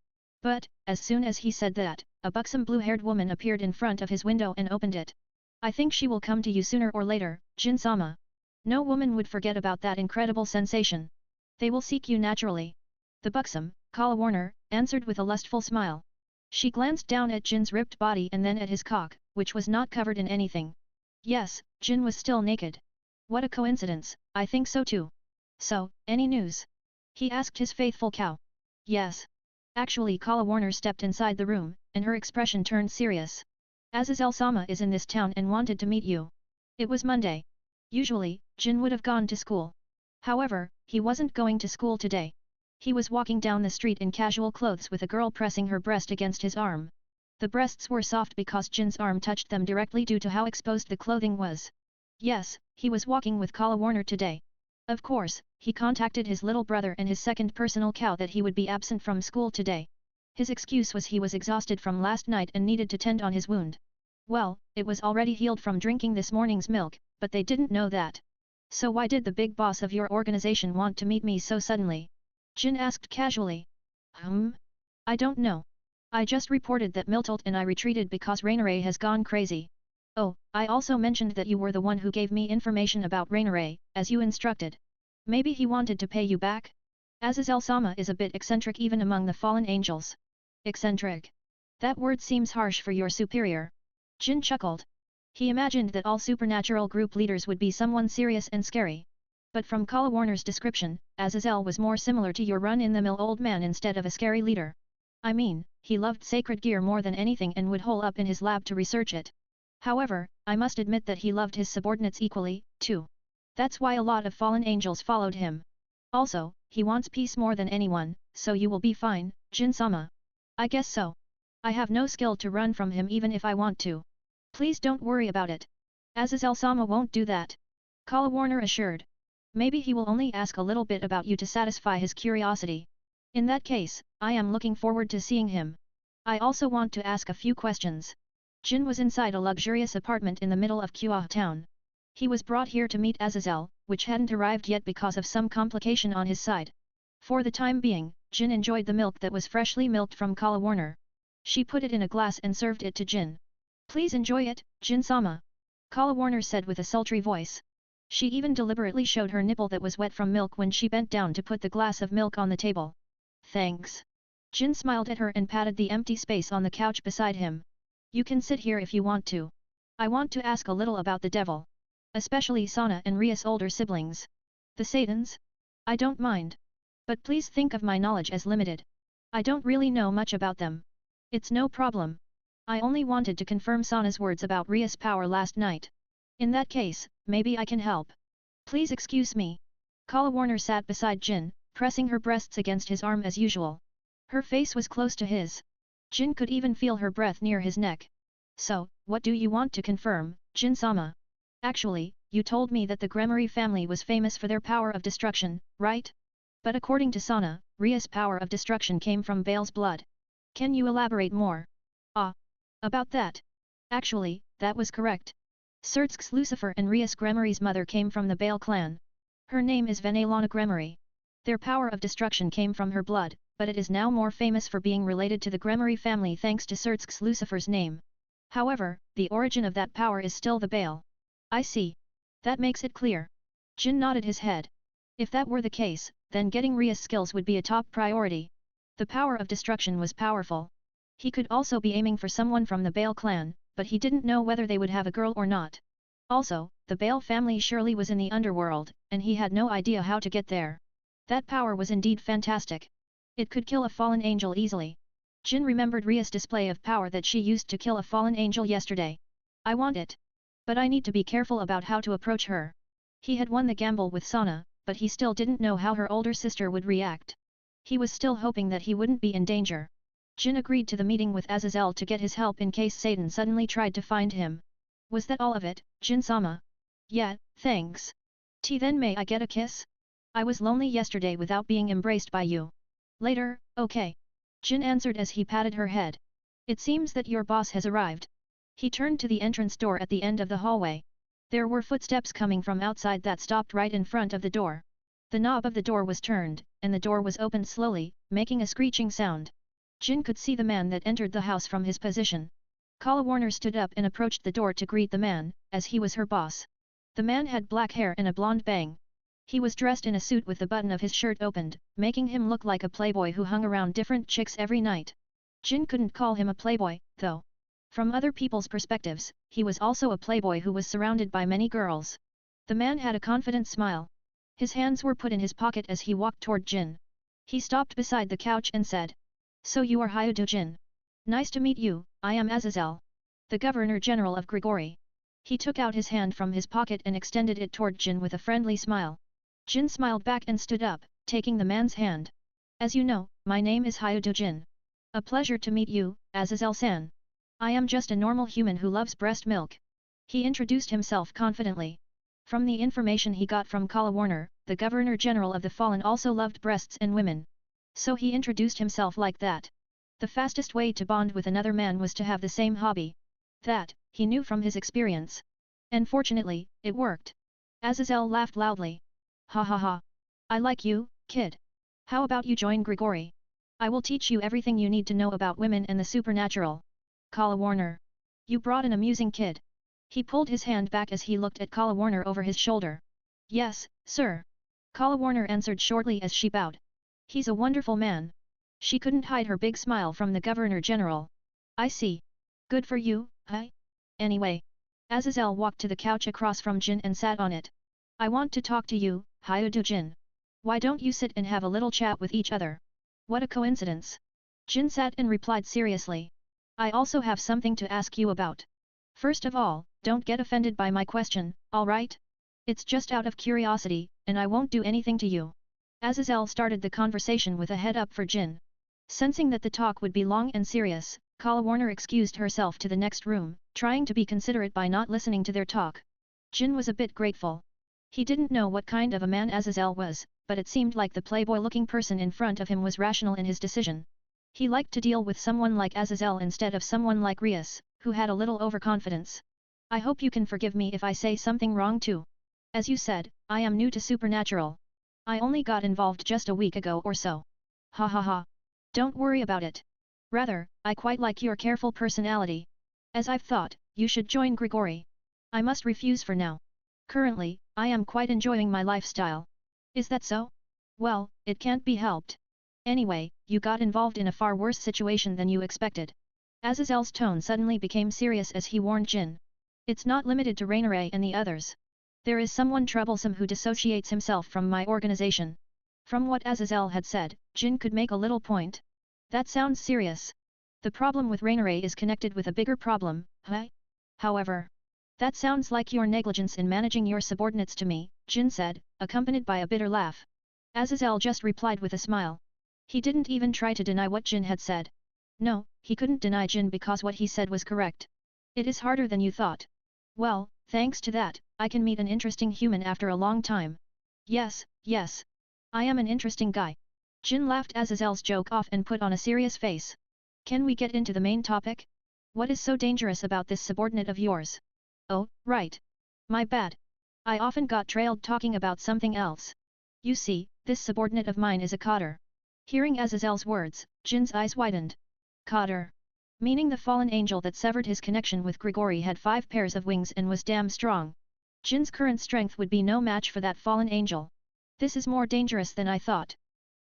But, as soon as he said that, a buxom blue-haired woman appeared in front of his window and opened it. I think she will come to you sooner or later, Jin-sama. No woman would forget about that incredible sensation. They will seek you naturally. The buxom, Warner, answered with a lustful smile. She glanced down at Jin's ripped body and then at his cock, which was not covered in anything. Yes, Jin was still naked. What a coincidence, I think so too. So, any news? He asked his faithful cow. Yes. Actually, Warner stepped inside the room, and her expression turned serious. Azazel-sama is in this town and wanted to meet you. It was Monday. Usually, Jin would have gone to school. However, he wasn't going to school today. He was walking down the street in casual clothes with a girl pressing her breast against his arm. The breasts were soft because Jin's arm touched them directly due to how exposed the clothing was. Yes, he was walking with Kala Warner today. Of course, he contacted his little brother and his second personal cow that he would be absent from school today. His excuse was he was exhausted from last night and needed to tend on his wound. Well, it was already healed from drinking this morning's milk, but they didn't know that. So why did the big boss of your organization want to meet me so suddenly? Jin asked casually. I don't know. I just reported that Miltolt and I retreated because Raynare has gone crazy. Oh, I also mentioned that you were the one who gave me information about Raynare, as you instructed. Maybe he wanted to pay you back? Azazel-sama is a bit eccentric even among the fallen angels. Eccentric. That word seems harsh for your superior. Jin chuckled. He imagined that all supernatural group leaders would be someone serious and scary. But from Kala Warner's description, Azazel was more similar to your run-in-the-mill old man instead of a scary leader. I mean, he loved sacred gear more than anything and would hole up in his lab to research it. However, I must admit that he loved his subordinates equally, too. That's why a lot of fallen angels followed him. Also, he wants peace more than anyone, so you will be fine, Jin-sama. I guess so. I have no skill to run from him even if I want to. Please don't worry about it. Azazel-sama won't do that. Kala Warner assured. Maybe he will only ask a little bit about you to satisfy his curiosity. In that case, I am looking forward to seeing him. I also want to ask a few questions. Jin was inside a luxurious apartment in the middle of Kuah town. He was brought here to meet Azazel, which hadn't arrived yet because of some complication on his side. For the time being, Jin enjoyed the milk that was freshly milked from Kala Warner. She put it in a glass and served it to Jin. Please enjoy it, Jin-sama. Kala Warner said with a sultry voice. She even deliberately showed her nipple that was wet from milk when she bent down to put the glass of milk on the table. Thanks. Jin smiled at her and patted the empty space on the couch beside him. You can sit here if you want to. I want to ask a little about the devil. Especially Sana and Ria's older siblings. The Satans? I don't mind. But please think of my knowledge as limited. I don't really know much about them. It's no problem. I only wanted to confirm Sana's words about Ria's power last night. In that case, maybe I can help. Please excuse me. Kala Warner sat beside Jin, pressing her breasts against his arm as usual. Her face was close to his. Jin could even feel her breath near his neck. So, what do you want to confirm, Jin-sama? Actually, you told me that the Gremory family was famous for their power of destruction, right? But according to Sana, Ria's power of destruction came from Bale's blood. Can you elaborate more? About that. Actually, that was correct. Sertsk's Lucifer and Rias Gremory's mother came from the Bale clan. Her name is Vanelana Gremory. Their power of destruction came from her blood, but it is now more famous for being related to the Gremory family thanks to Sertsk's Lucifer's name. However, the origin of that power is still the Bale. I see. That makes it clear. Jin nodded his head. If that were the case, then getting Ria's skills would be a top priority. The power of destruction was powerful. He could also be aiming for someone from the Bale clan, but he didn't know whether they would have a girl or not. Also, the Bale family surely was in the underworld, and he had no idea how to get there. That power was indeed fantastic. It could kill a fallen angel easily. Jin remembered Ria's display of power that she used to kill a fallen angel yesterday. I want it. But I need to be careful about how to approach her. He had won the gamble with Sana, but he still didn't know how her older sister would react. He was still hoping that he wouldn't be in danger. Jin agreed to the meeting with Azazel to get his help in case Satan suddenly tried to find him. Was that all of it, Jin-sama? Yeah, thanks. Then may I get a kiss? I was lonely yesterday without being embraced by you. Later, okay. Jin answered as he patted her head. It seems that your boss has arrived. He turned to the entrance door at the end of the hallway. There were footsteps coming from outside that stopped right in front of the door. The knob of the door was turned, and the door was opened slowly, making a screeching sound. Jin could see the man that entered the house from his position. Kala Warner stood up and approached the door to greet the man, as he was her boss. The man had black hair and a blonde bang. He was dressed in a suit with the button of his shirt opened, making him look like a playboy who hung around different chicks every night. Jin couldn't call him a playboy, though. From other people's perspectives, he was also a playboy who was surrounded by many girls. The man had a confident smile. His hands were put in his pocket as he walked toward Jin. He stopped beside the couch and said, "So you are Hyoudou Jin. Nice to meet you, I am Azazel." the Governor-General of Grigori. He took out his hand from his pocket and extended it toward Jin with a friendly smile. Jin smiled back and stood up, taking the man's hand. As you know, my name is Hyoudou Jin. A pleasure to meet you, XXXL-san. I am just a normal human who loves breast milk. He introduced himself confidently. From the information he got from Warner, the Governor-General of the Fallen also loved breasts and women. So he introduced himself like that. The fastest way to bond with another man was to have the same hobby. That, he knew from his experience. And fortunately, it worked. Azazel laughed loudly. Ha ha ha. I like you, kid. How about you join Grigori? I will teach you everything you need to know about women and the supernatural. Warner. You brought an amusing kid. He pulled his hand back as he looked at Warner over his shoulder. Yes, sir. Warner answered shortly as she bowed. He's a wonderful man. She couldn't hide her big smile from the Governor-General. I see. Good for you, huh? Anyway. Azazel walked to the couch across from Jin and sat on it. I want to talk to you, Hyoudou Jin. Why don't you sit and have a little chat with each other? What a coincidence. Jin sat and replied seriously. I also have something to ask you about. First of all, don't get offended by my question, alright? It's just out of curiosity, and I won't do anything to you. Azazel started the conversation with a head up for Jin. Sensing that the talk would be long and serious, Warner excused herself to the next room, trying to be considerate by not listening to their talk. Jin was a bit grateful. He didn't know what kind of a man Azazel was, but it seemed like the playboy-looking person in front of him was rational in his decision. He liked to deal with someone like Azazel instead of someone like Rias, who had a little overconfidence. I hope you can forgive me if I say something wrong too. As you said, I am new to supernatural. I only got involved just a week ago or so. Ha ha ha. Don't worry about it. Rather, I quite like your careful personality. As I've thought, you should join Grigori. I must refuse for now. Currently, I am quite enjoying my lifestyle. Is that so? Well, it can't be helped. Anyway, you got involved in a far worse situation than you expected. Azazel's tone suddenly became serious as he warned Jin. It's not limited to Raynare and the others. There is someone troublesome who dissociates himself from my organization. From what Azazel had said, Jin could make a little point. That sounds serious. The problem with Raynare is connected with a bigger problem, huh? However, that sounds like your negligence in managing your subordinates to me, Jin said, accompanied by a bitter laugh. Azazel just replied with a smile. He didn't even try to deny what Jin had said. No, he couldn't deny Jin because what he said was correct. It is harder than you thought. Well, thanks to that, I can meet an interesting human after a long time. Yes, yes. I am an interesting guy. Jin laughed Azazel's joke off and put on a serious face. Can we get into the main topic? What is so dangerous about this subordinate of yours? Oh, right. My bad. I often got trailed talking about something else. You see, this subordinate of mine is a cotter. Hearing Azazel's words, Jin's eyes widened. Cotter. Meaning the fallen angel that severed his connection with Grigori had 5 pairs of wings and was damn strong. Jin's current strength would be no match for that fallen angel. This is more dangerous than I thought.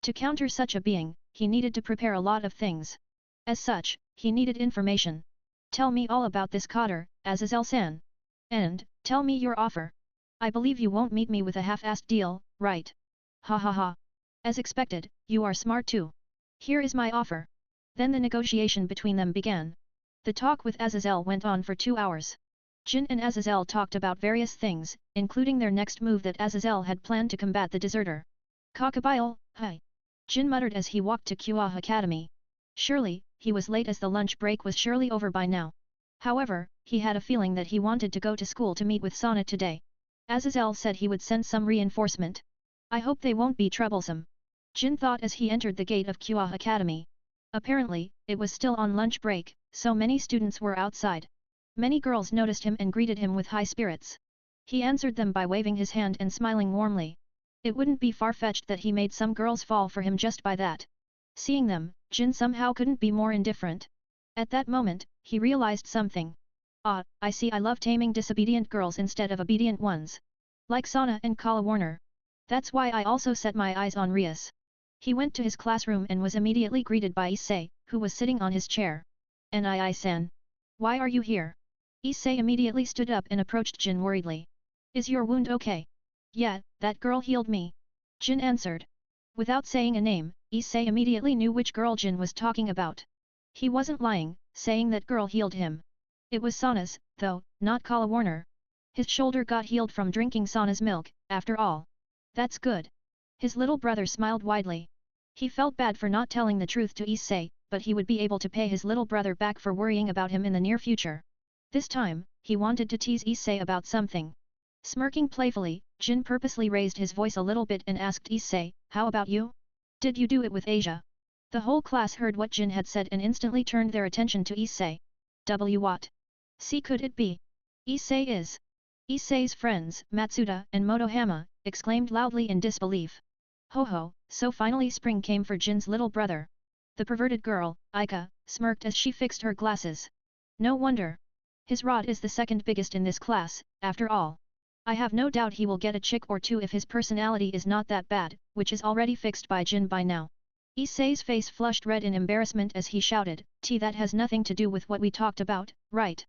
To counter such a being, he needed to prepare a lot of things. As such, he needed information. Tell me all about this cotter, Azazel-san. And, tell me your offer. I believe you won't meet me with a half-assed deal, right? Ha ha ha. As expected, you are smart too. Here is my offer. Then the negotiation between them began. The talk with Azazel went on for 2 hours. Jin and Azazel talked about various things, including their next move that Azazel had planned to combat the deserter. Cockabile, hi. Jin muttered as he walked to Youkai Academy. Surely, he was late as the lunch break was surely over by now. However, he had a feeling that he wanted to go to school to meet with Sana today. Azazel said he would send some reinforcement. I hope they won't be troublesome. Jin thought as he entered the gate of Youkai Academy. Apparently, it was still on lunch break, so many students were outside. Many girls noticed him and greeted him with high spirits. He answered them by waving his hand and smiling warmly. It wouldn't be far-fetched that he made some girls fall for him just by that. Seeing them, Jin somehow couldn't be more indifferent. At that moment, he realized something. Ah, I see. I love taming disobedient girls instead of obedient ones. Like Sana and Warner. That's why I also set my eyes on Rias. He went to his classroom and was immediately greeted by Issei, who was sitting on his chair. Nii-san. Why are you here? Issei immediately stood up and approached Jin worriedly. Is your wound okay? Yeah, that girl healed me. Jin answered. Without saying a name, Issei immediately knew which girl Jin was talking about. He wasn't lying, saying that girl healed him. It was Sana's, though, not Warner. His shoulder got healed from drinking Sana's milk, after all. That's good. His little brother smiled widely. He felt bad for not telling the truth to Issei, but he would be able to pay his little brother back for worrying about him in the near future. This time, he wanted to tease Issei about something. Smirking playfully, Jin purposely raised his voice a little bit and asked Issei, how about you? Did you do it with Asia? The whole class heard what Jin had said and instantly turned their attention to Issei. What? See, could it be? Issei is. Issei's friends, Matsuda and Motohama, exclaimed loudly in disbelief. Ho ho, so finally spring came for Jin's little brother. The perverted girl, Aika, smirked as she fixed her glasses. No wonder. His rod is the second biggest in this class, after all. I have no doubt he will get a chick or two if his personality is not that bad, which is already fixed by Jin by now. Issei's face flushed red in embarrassment as he shouted, that has nothing to do with what we talked about, right?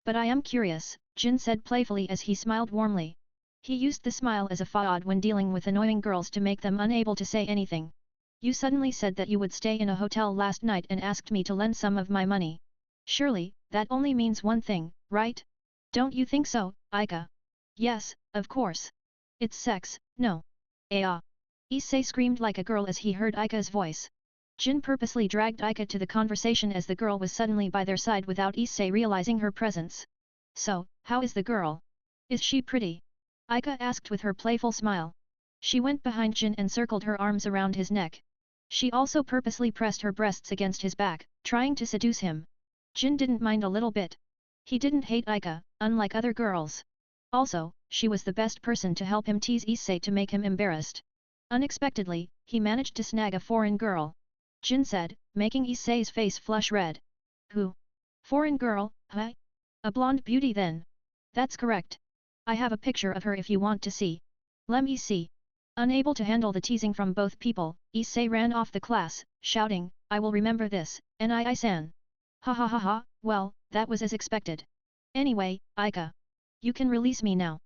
But I am curious, Jin said playfully as he smiled warmly. He used the smile as a facade when dealing with annoying girls to make them unable to say anything. You suddenly said that you would stay in a hotel last night and asked me to lend some of my money. Surely, that only means one thing, right? Don't you think so, Aika? Yes, of course. It's sex, no. Ah! Issei screamed like a girl as he heard Aika's voice. Jin purposely dragged Aika to the conversation as the girl was suddenly by their side without Issei realizing her presence. So, how is the girl? Is she pretty? Aika asked with her playful smile. She went behind Jin and circled her arms around his neck. She also purposely pressed her breasts against his back, trying to seduce him. Jin didn't mind a little bit. He didn't hate Aika, unlike other girls. Also, she was the best person to help him tease Issei to make him embarrassed. Unexpectedly, he managed to snag a foreign girl. Jin said, making Issei's face flush red. Who? Foreign girl, huh? A blonde beauty then? That's correct. I have a picture of her if you want to see. Let me see. Unable to handle the teasing from both people, Issei ran off the class, shouting, I will remember this, nii-san. Ha ha ha ha, well, that was as expected. Anyway, Aika. You can release me now.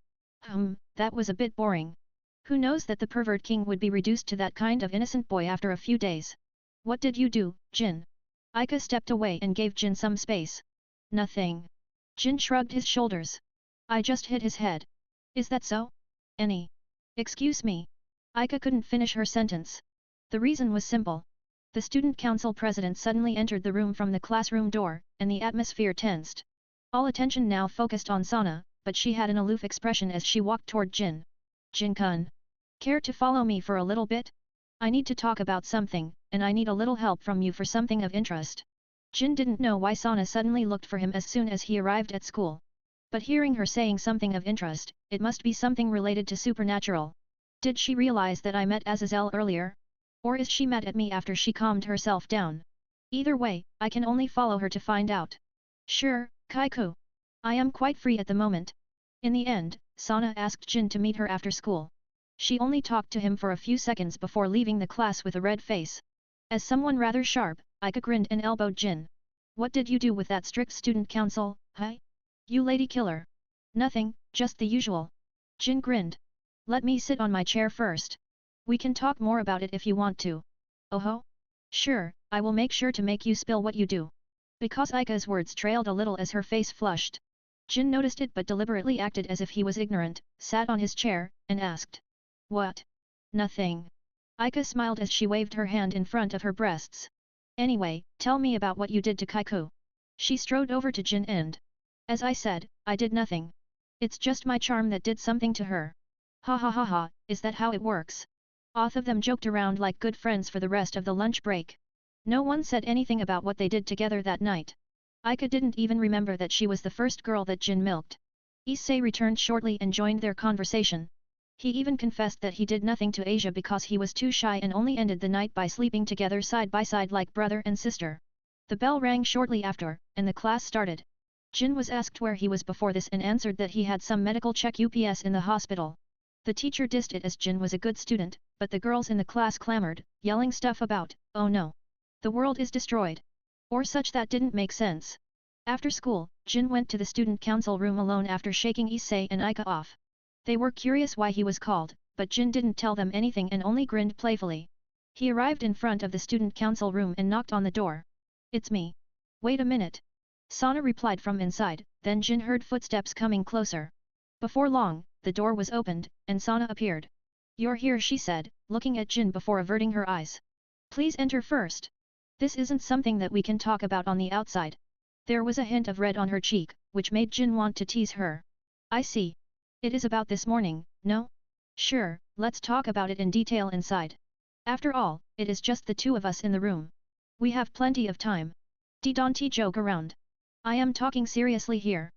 That was a bit boring. Who knows that the pervert king would be reduced to that kind of innocent boy after a few days. What did you do, Jin? Aika stepped away and gave Jin some space. Nothing. Jin shrugged his shoulders. I just hit his head. Is that so? Excuse me. Aika couldn't finish her sentence. The reason was simple. The student council president suddenly entered the room from the classroom door, and the atmosphere tensed. All attention now focused on Sana, but she had an aloof expression as she walked toward Jin. Jin-kun. Care to follow me for a little bit? I need to talk about something, and I need a little help from you for something of interest. Jin didn't know why Sana suddenly looked for him as soon as he arrived at school. But hearing her saying something of interest, it must be something related to supernatural. Did she realize that I met Azazel earlier? Or is she mad at me after she calmed herself down? Either way, I can only follow her to find out. Sure, Kaiku. I am quite free at the moment. In the end, Sana asked Jin to meet her after school. She only talked to him for a few seconds before leaving the class with a red face. As someone rather sharp, Aika grinned and elbowed Jin. What did you do with that strict student council, huh? You lady killer. Nothing, just the usual. Jin grinned. Let me sit on my chair first. We can talk more about it if you want to. Oh ho? Sure, I will make sure to make you spill what you do. Because Aika's words trailed a little as her face flushed. Jin noticed it but deliberately acted as if he was ignorant, sat on his chair, and asked. What? Nothing. Aika smiled as she waved her hand in front of her breasts. Anyway, tell me about what you did to Kaiku. She strode over to Jin and. As I said, I did nothing. It's just my charm that did something to her. Ha ha ha ha, is that how it works? Both of them joked around like good friends for the rest of the lunch break. No one said anything about what they did together that night. Aika didn't even remember that she was the first girl that Jin milked. Issei returned shortly and joined their conversation. He even confessed that he did nothing to Asia because he was too shy and only ended the night by sleeping together side by side like brother and sister. The bell rang shortly after, and the class started. Jin was asked where he was before this and answered that he had some medical check UPS in the hospital. The teacher dissed it as Jin was a good student, but the girls in the class clamored, yelling stuff about, oh no. The world is destroyed. Or such that didn't make sense. After school, Jin went to the student council room alone after shaking Issei and Aika off. They were curious why he was called, but Jin didn't tell them anything and only grinned playfully. He arrived in front of the student council room and knocked on the door. It's me. Wait a minute. Sana replied from inside, then Jin heard footsteps coming closer. Before long, the door was opened, and Sana appeared. You're here, she said, looking at Jin before averting her eyes. Please enter first. This isn't something that we can talk about on the outside. There was a hint of red on her cheek, which made Jin want to tease her. I see. It is about this morning, no? Sure, let's talk about it in detail inside. After all, it is just the two of us in the room. We have plenty of time. Don't joke around. I am talking seriously here.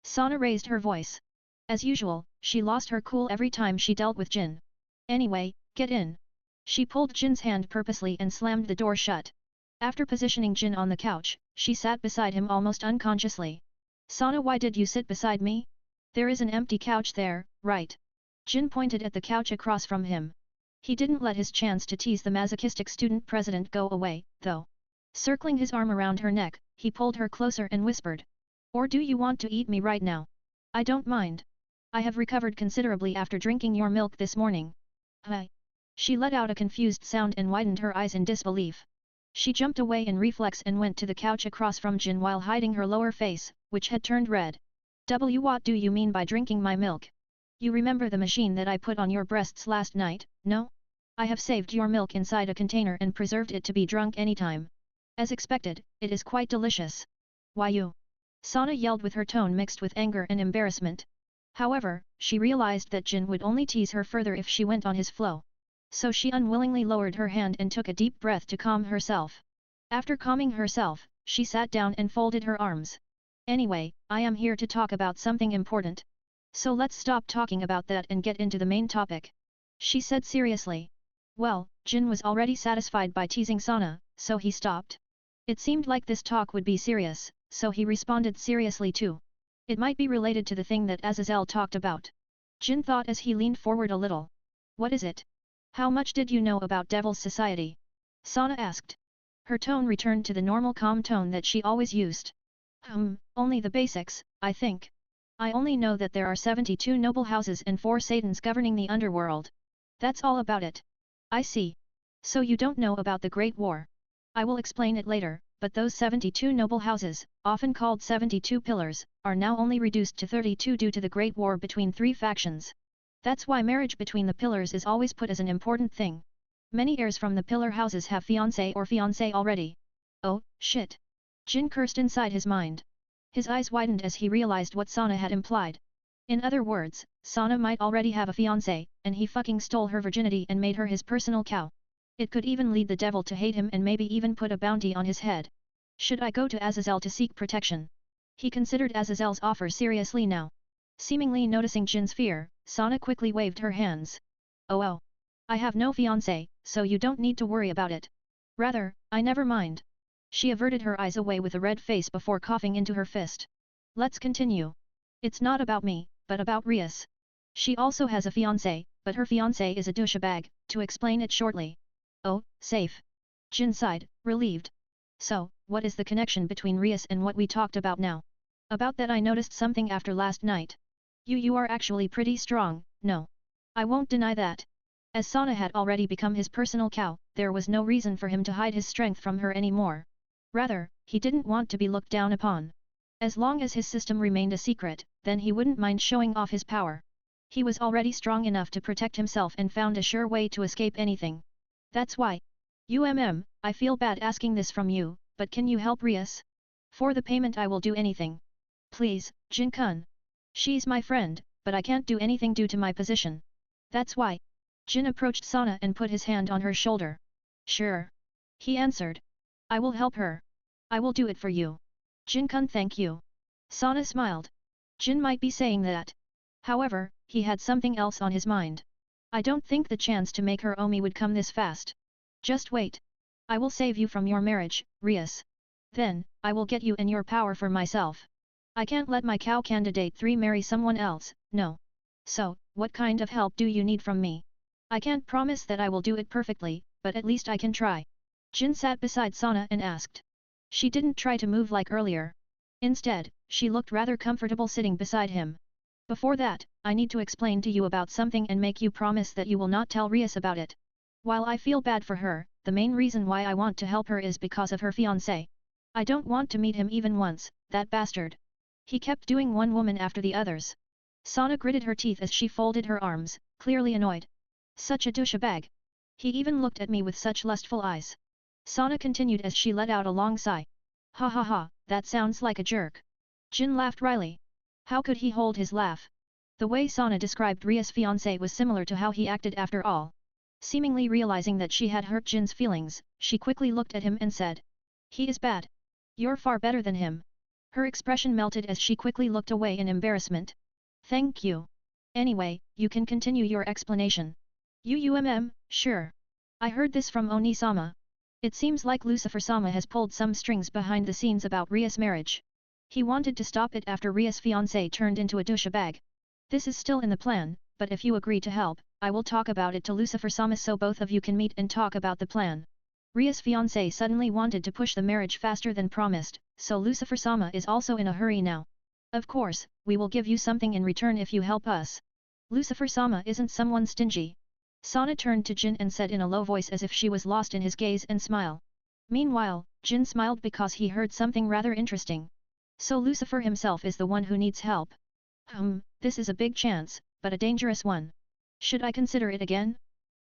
Sana raised her voice. As usual, she lost her cool every time she dealt with Jin. Anyway, get in. She pulled Jin's hand purposely and slammed the door shut. After positioning Jin on the couch, she sat beside him almost unconsciously. Sana, why did you sit beside me? There is an empty couch there, right? Jin pointed at the couch across from him. He didn't let his chance to tease the masochistic student president go away, though. Circling his arm around her neck, he pulled her closer and whispered. Or do you want to eat me right now? I don't mind. I have recovered considerably after drinking your milk this morning. Hi. She let out a confused sound and widened her eyes in disbelief. She jumped away in reflex and went to the couch across from Jin while hiding her lower face, which had turned red. What do you mean by drinking my milk? You remember the machine that I put on your breasts last night, no? I have saved your milk inside a container and preserved it to be drunk anytime. As expected, it is quite delicious. Why you? Sana yelled with her tone mixed with anger and embarrassment. However, she realized that Jin would only tease her further if she went on his flow. So she unwillingly lowered her hand and took a deep breath to calm herself. After calming herself, she sat down and folded her arms. Anyway, I am here to talk about something important. So let's stop talking about that and get into the main topic. She said seriously. Well, Jin was already satisfied by teasing Sana, so he stopped. It seemed like this talk would be serious, so he responded seriously too. It might be related to the thing that Azazel talked about. Jin thought as he leaned forward a little. What is it? How much did you know about Devil's Society? Sana asked. Her tone returned to the normal calm tone that she always used. Only the basics, I think. I only know that there are 72 noble houses and 4 Satans governing the underworld. That's all about it. I see. So you don't know about the Great War. I will explain it later, but those 72 noble houses, often called 72 pillars, are now only reduced to 32 due to the Great War between 3 factions. That's why marriage between the pillars is always put as an important thing. Many heirs from the pillar houses have fiancé or fiancée already. Oh, shit. Jin cursed inside his mind. His eyes widened as he realized what Sana had implied. In other words, Sana might already have a fiancé, and he fucking stole her virginity and made her his personal cow. It could even lead the devil to hate him and maybe even put a bounty on his head. Should I go to Azazel to seek protection? He considered Azazel's offer seriously now. Seemingly noticing Jin's fear, Sana quickly waved her hands. Oh. I have no fiancé, so you don't need to worry about it. Rather, I never mind. She averted her eyes away with a red face before coughing into her fist. Let's continue. It's not about me, but about Rias. She also has a fiancé, but her fiancé is a douchebag, to explain it shortly. Oh, safe. Jin sighed, relieved. So, what is the connection between Rias and what we talked about now? About that I noticed something after last night. You are actually pretty strong, no? I won't deny that. As Sana had already become his personal cow, there was no reason for him to hide his strength from her anymore. Rather, he didn't want to be looked down upon. As long as his system remained a secret, then he wouldn't mind showing off his power. He was already strong enough to protect himself and found a sure way to escape anything. That's why. I feel bad asking this from you, but can you help Rias? For the payment I will do anything. Please, Jin-kun. She's my friend, but I can't do anything due to my position. That's why. Jin approached Sana and put his hand on her shoulder. Sure. He answered. I will help her. I will do it for you. Jin-kun, thank you. Sana smiled. Jin might be saying that. However, he had something else on his mind. I don't think the chance to make her Omi would come this fast. Just wait. I will save you from your marriage, Rias. Then, I will get you and your power for myself. I can't let my cow candidate 3 marry someone else, no. So, what kind of help do you need from me? I can't promise that I will do it perfectly, but at least I can try. Jin sat beside Sana and asked. She didn't try to move like earlier. Instead, she looked rather comfortable sitting beside him. Before that, I need to explain to you about something and make you promise that you will not tell Rias about it. While I feel bad for her, the main reason why I want to help her is because of her fiancé. I don't want to meet him even once, that bastard. He kept doing one woman after the others. Sana gritted her teeth as she folded her arms, clearly annoyed. Such a douchebag. He even looked at me with such lustful eyes. Sana continued as she let out a long sigh. Ha ha ha, that sounds like a jerk. Jin laughed wryly. How could he hold his laugh? The way Sana described Ria's fiancé was similar to how he acted after all. Seemingly realizing that she had hurt Jin's feelings, she quickly looked at him and said. He is bad. You're far better than him. Her expression melted as she quickly looked away in embarrassment. Thank you. Anyway, you can continue your explanation. Sure. I heard this from Oni-sama. It seems like Lucifer-sama has pulled some strings behind the scenes about Ria's marriage. He wanted to stop it after Ria's fiancé turned into a douchebag. This is still in the plan, but if you agree to help, I will talk about it to Lucifer-sama so both of you can meet and talk about the plan. Ria's fiancé suddenly wanted to push the marriage faster than promised, so Lucifer-sama is also in a hurry now. Of course, we will give you something in return if you help us. Lucifer-sama isn't someone stingy. Sana turned to Jin and said in a low voice as if she was lost in his gaze and smile. Meanwhile, Jin smiled because he heard something rather interesting. So Lucifer himself is the one who needs help. This is a big chance, but a dangerous one. Should I consider it again?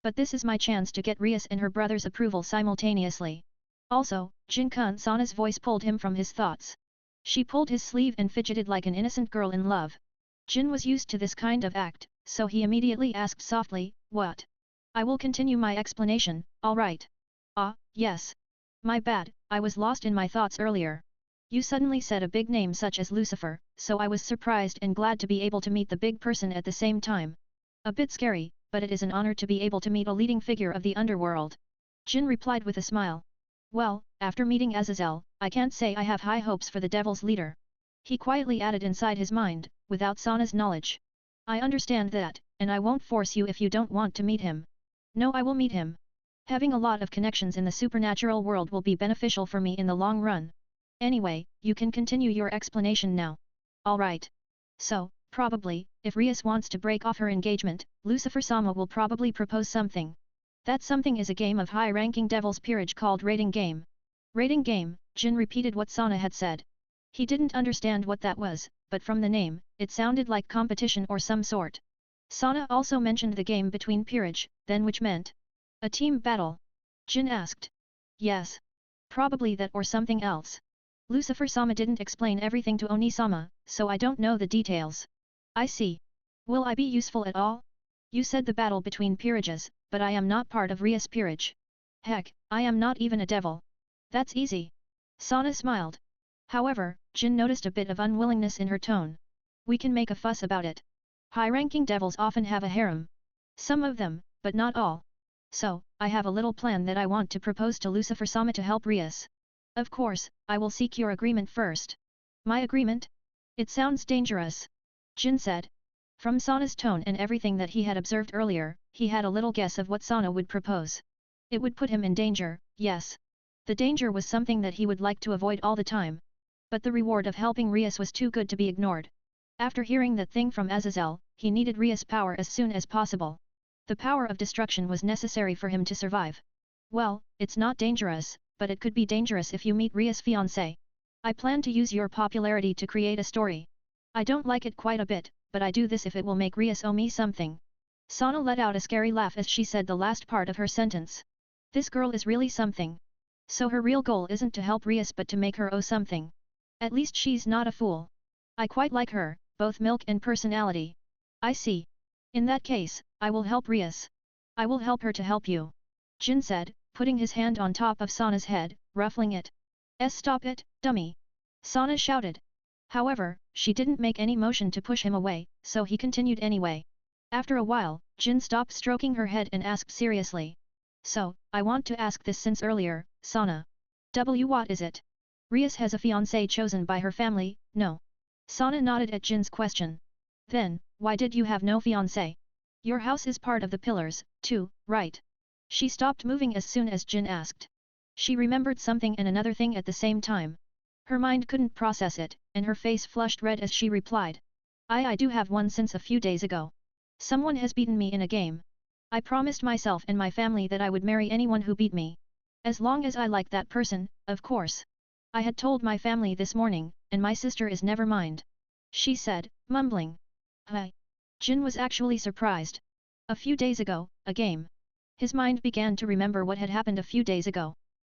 But this is my chance to get Rias and her brother's approval simultaneously. Also, Jin-kun Sana's voice pulled him from his thoughts. She pulled his sleeve and fidgeted like an innocent girl in love. Jin was used to this kind of act, so he immediately asked softly, what? I will continue my explanation, alright. Ah, yes. My bad, I was lost in my thoughts earlier. You suddenly said a big name such as Lucifer, so I was surprised and glad to be able to meet the big person at the same time. A bit scary, but it is an honor to be able to meet a leading figure of the underworld. Jin replied with a smile. Well, after meeting Azazel, I can't say I have high hopes for the devil's leader. He quietly added inside his mind, without Sana's knowledge. I understand that, and I won't force you if you don't want to meet him. No, I will meet him. Having a lot of connections in the supernatural world will be beneficial for me in the long run. Anyway, you can continue your explanation now. Alright. So, probably, if Rias wants to break off her engagement, Lucifer-sama will probably propose something. That something is a game of high-ranking devil's peerage called rating game. Rating game, Jin repeated what Sana had said. He didn't understand what that was, but from the name, it sounded like competition or some sort. Sana also mentioned the game between peerage, then which meant a team battle. Jin asked. Yes. Probably that or something else. Lucifer-sama didn't explain everything to Oni-sama, so I don't know the details. I see. Will I be useful at all? You said the battle between peerages, but I am not part of Rias peerage. Heck, I am not even a devil. That's easy. Sana smiled. However, Jin noticed a bit of unwillingness in her tone. We can make a fuss about it. High-ranking devils often have a harem. Some of them, but not all. So, I have a little plan that I want to propose to Lucifer-sama to help Rias. Of course, I will seek your agreement first. My agreement? It sounds dangerous. Jin said. From Sana's tone and everything that he had observed earlier, he had a little guess of what Sana would propose. It would put him in danger, yes. The danger was something that he would like to avoid all the time. But the reward of helping Rias was too good to be ignored. After hearing that thing from Azazel, he needed Rias' power as soon as possible. The power of destruction was necessary for him to survive. Well, it's not dangerous, but it could be dangerous if you meet Rias' fiancé. I plan to use your popularity to create a story. I don't like it quite a bit, but I do this if it will make Rias owe me something. Sana let out a scary laugh as she said the last part of her sentence. This girl is really something. So her real goal isn't to help Rias but to make her owe something. At least she's not a fool. I quite like her, both milk and personality. I see. In that case, I will help Rias. I will help her to help you. Jin said, putting his hand on top of Sana's head, ruffling it. Stop it, dummy! Sana shouted. However, she didn't make any motion to push him away, so he continued anyway. After a while, Jin stopped stroking her head and asked seriously. So, I want to ask this since earlier, Sana. What is it? Rias has a fiancé chosen by her family, no? Sana nodded at Jin's question. Then, why did you have no fiancé? Your house is part of the pillars, too, right? She stopped moving as soon as Jin asked. She remembered something and another thing at the same time. Her mind couldn't process it, and her face flushed red as she replied. I do have one since a few days ago. Someone has beaten me in a game. I promised myself and my family that I would marry anyone who beat me. As long as I like that person, of course. I had told my family this morning, and my sister is never mind. She said, mumbling. Hi. Jin was actually surprised. A few days ago, a game. His mind began to remember what had happened a few days ago.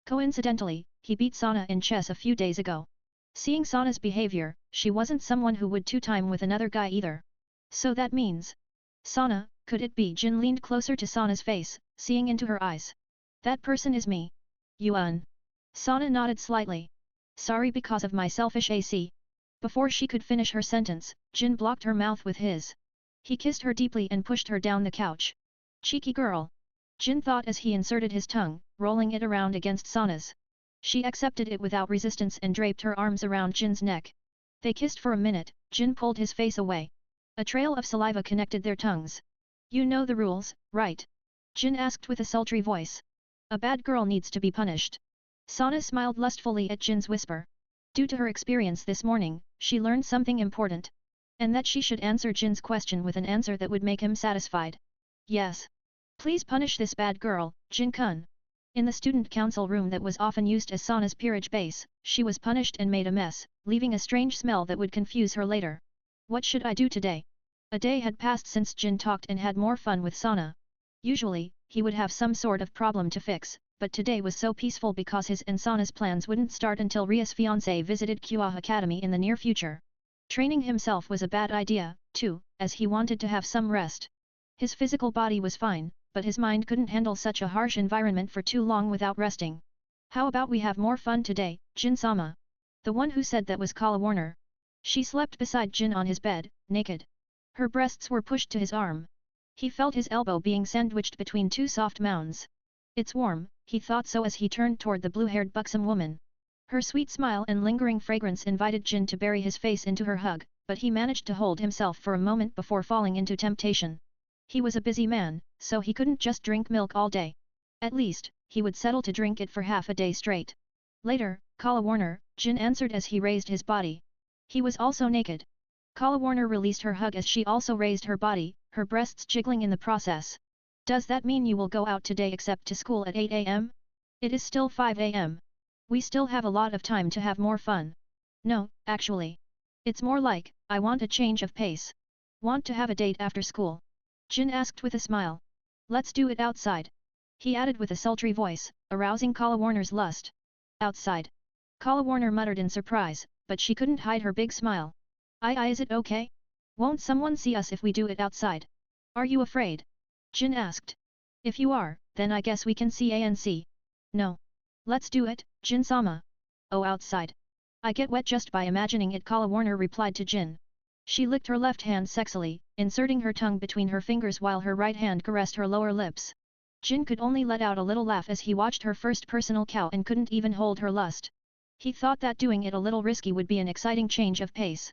Coincidentally, he beat Sana in chess a few days ago. Seeing Sana's behavior, she wasn't someone who would two-time with another guy either. So that means... Sana, could it be? Jin leaned closer to Sana's face, seeing into her eyes. That person is me. Yuan. Sana nodded slightly. Sorry because of my selfish AC. Before she could finish her sentence, Jin blocked her mouth with his. He kissed her deeply and pushed her down the couch. Cheeky girl. Jin thought as he inserted his tongue, rolling it around against Sana's. She accepted it without resistance and draped her arms around Jin's neck. They kissed for a minute. Jin pulled his face away. A trail of saliva connected their tongues. You know the rules, right? Jin asked with a sultry voice. A bad girl needs to be punished. Sana smiled lustfully at Jin's whisper. Due to her experience this morning, she learned something important. And that she should answer Jin's question with an answer that would make him satisfied. Yes. Please punish this bad girl, Jin-kun. In the student council room that was often used as Sana's peerage base, she was punished and made a mess, leaving a strange smell that would confuse her later. What should I do today? A day had passed since Jin talked and had more fun with Sana. Usually, he would have some sort of problem to fix, but today was so peaceful because his and Sana's plans wouldn't start until Ria's fiancé visited Kua Academy in the near future. Training himself was a bad idea, too, as he wanted to have some rest. His physical body was fine, but his mind couldn't handle such a harsh environment for too long without resting. How about we have more fun today, Jin-sama? The one who said that was Kala Warner. She slept beside Jin on his bed, naked. Her breasts were pushed to his arm. He felt his elbow being sandwiched between two soft mounds. It's warm, he thought so as he turned toward the blue-haired buxom woman. Her sweet smile and lingering fragrance invited Jin to bury his face into her hug, but he managed to hold himself for a moment before falling into temptation. He was a busy man, so he couldn't just drink milk all day. At least, he would settle to drink it for half a day straight. Later, Kala Warner, Jin answered as he raised his body. He was also naked. Kala Warner released her hug as she also raised her body, her breasts jiggling in the process. Does that mean you will go out today except to school at 8 am? It is still 5 am. We still have a lot of time to have more fun. No, actually. It's more like, I want a change of pace. Want to have a date after school? Jin asked with a smile. Let's do it outside. He added with a sultry voice, arousing Kala Warner's lust. Outside. Kala Warner muttered in surprise, but she couldn't hide her big smile. Is it okay? Won't someone see us if we do it outside? Are you afraid? Jin asked. If you are, then I guess we can see ANC. No. Let's do it, Jin-sama. Oh, outside. I get wet just by imagining it, Kala Warner replied to Jin. She licked her left hand sexily, inserting her tongue between her fingers while her right hand caressed her lower lips. Jin could only let out a little laugh as he watched her first personal cow and couldn't even hold her lust. He thought that doing it a little risky would be an exciting change of pace.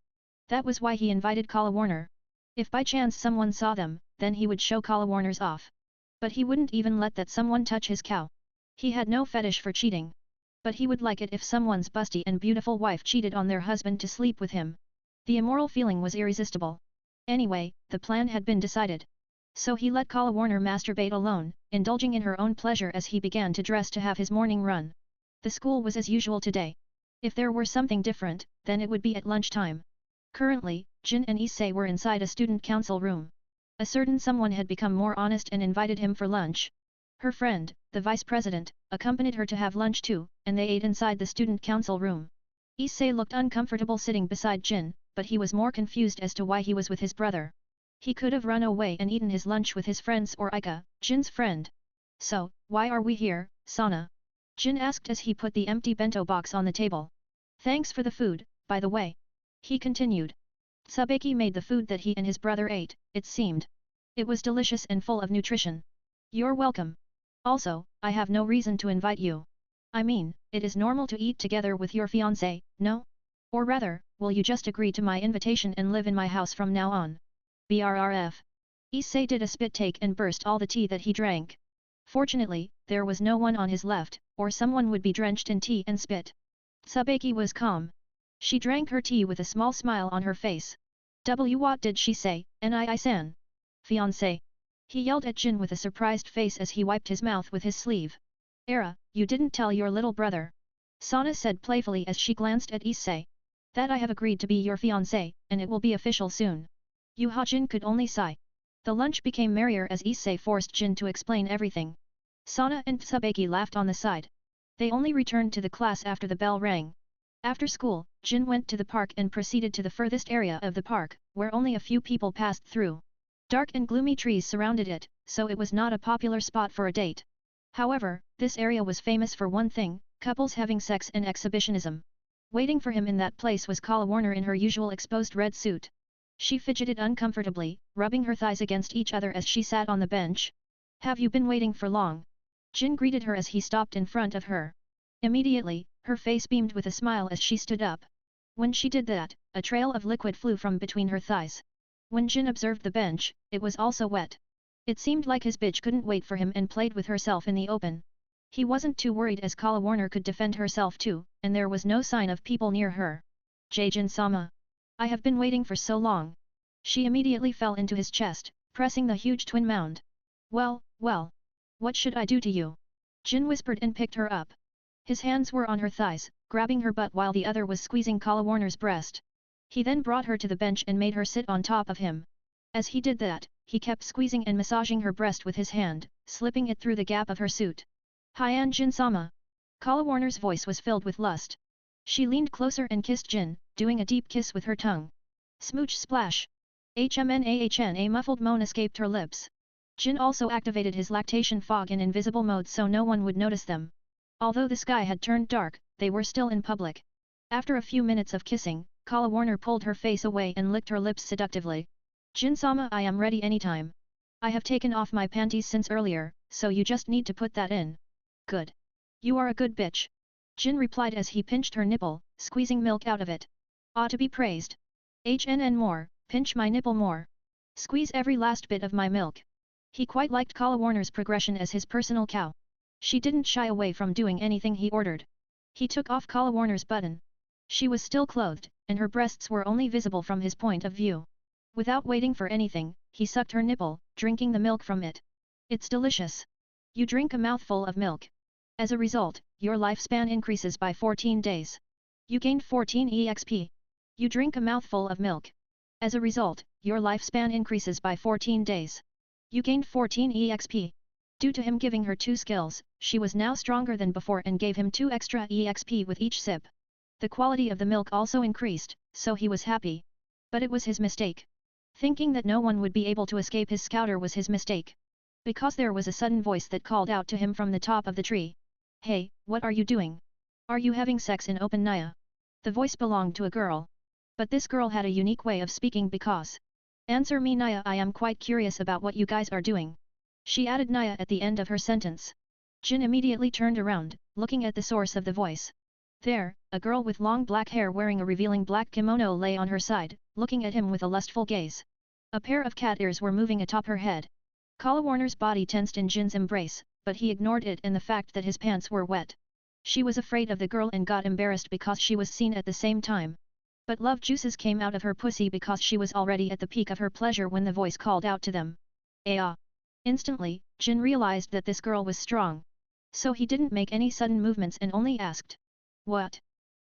That was why he invited Kala Warner. If by chance someone saw them, then he would show Kala Warner's off. But he wouldn't even let that someone touch his cow. He had no fetish for cheating. But he would like it if someone's busty and beautiful wife cheated on their husband to sleep with him. The immoral feeling was irresistible. Anyway, the plan had been decided. So he let Kala Warner masturbate alone, indulging in her own pleasure as he began to dress to have his morning run. The school was as usual today. If there were something different, then it would be at lunchtime. Currently, Jin and Issei were inside a student council room. A certain someone had become more honest and invited him for lunch. Her friend, the vice president, accompanied her to have lunch too, and they ate inside the student council room. Issei looked uncomfortable sitting beside Jin, but he was more confused as to why he was with his brother. He could have run away and eaten his lunch with his friends or Ika, Jin's friend. So, why are we here, Sana? Jin asked as he put the empty bento box on the table. Thanks for the food, by the way. He continued. Tsubaki made the food that he and his brother ate, it seemed. It was delicious and full of nutrition. You're welcome. Also, I have no reason to invite you. I mean, it is normal to eat together with your fiancé, no? Or rather, will you just agree to my invitation and live in my house from now on? BRRF. Issei did a spit take and burst all the tea that he drank. Fortunately, there was no one on his left, or someone would be drenched in tea and spit. Tsubaki was calm. She drank her tea with a small smile on her face. What did she say, Nii-san? Fiancé. He yelled at Jin with a surprised face as he wiped his mouth with his sleeve. You didn't tell your little brother. Sana said playfully as she glanced at Issei. That I have agreed to be your fiancé, and it will be official soon. Jin could only sigh. The lunch became merrier as Issei forced Jin to explain everything. Sana and Tsubaki laughed on the side. They only returned to the class after the bell rang. After school, Jin went to the park and proceeded to the furthest area of the park, where only a few people passed through. Dark and gloomy trees surrounded it, so it was not a popular spot for a date. However, this area was famous for one thing, couples having sex and exhibitionism. Waiting for him in that place was Kala Warner in her usual exposed red suit. She fidgeted uncomfortably, rubbing her thighs against each other as she sat on the bench. Have you been waiting for long? Jin greeted her as he stopped in front of her. Immediately, her face beamed with a smile as she stood up. When she did that, a trail of liquid flew from between her thighs. When Jin observed the bench, it was also wet. It seemed like his bitch couldn't wait for him and played with herself in the open. He wasn't too worried as Kala Warner could defend herself too, and there was no sign of people near her. Jin-sama. I have been waiting for so long. She immediately fell into his chest, pressing the huge twin mound. Well. What should I do to you? Jin whispered and picked her up. His hands were on her thighs, grabbing her butt while the other was squeezing Kala Warner's breast. He then brought her to the bench and made her sit on top of him. As he did that, he kept squeezing and massaging her breast with his hand, slipping it through the gap of her suit. Hyan Jin-sama. Kala Warner's voice was filled with lust. She leaned closer and kissed Jin, doing a deep kiss with her tongue. Smooch splash. A muffled moan escaped her lips. Jin also activated his lactation fog in invisible mode so no one would notice them. Although the sky had turned dark, they were still in public. After a few minutes of kissing, Kala Warner pulled her face away and licked her lips seductively. Jin-sama, I am ready anytime. I have taken off my panties since earlier, so you just need to put that in. Good. You are a good bitch. Jin replied as he pinched her nipple, squeezing milk out of it. Ought to be praised. More, pinch my nipple more. Squeeze every last bit of my milk. He quite liked Kala Warner's progression as his personal cow. She didn't shy away from doing anything he ordered. He took off Kala Warner's button. She was still clothed, and her breasts were only visible from his point of view. Without waiting for anything, he sucked her nipple, drinking the milk from it. It's delicious. You drink a mouthful of milk. As a result, your lifespan increases by 14 days. You gained 14 EXP. You drink a mouthful of milk. As a result, your lifespan increases by 14 days. You gained 14 EXP. Due to him giving her 2 skills, she was now stronger than before and gave him 2 extra EXP with each sip. The quality of the milk also increased, so he was happy. But it was his mistake. Thinking that no one would be able to escape his scouter was his mistake. Because there was a sudden voice that called out to him from the top of the tree. Hey, what are you doing? Are you having sex in open Naya? The voice belonged to a girl. But this girl had a unique way of speaking because. Answer me Naya, I am quite curious about what you guys are doing. She added Naya at the end of her sentence. Jin immediately turned around, looking at the source of the voice. There, a girl with long black hair wearing a revealing black kimono lay on her side, looking at him with a lustful gaze. A pair of cat ears were moving atop her head. Kala Warner's body tensed in Jin's embrace, but he ignored it and the fact that his pants were wet. She was afraid of the girl and got embarrassed because she was seen at the same time. But love juices came out of her pussy because she was already at the peak of her pleasure when the voice called out to them. Ah! Instantly, Jin realized that this girl was strong. So he didn't make any sudden movements and only asked. What?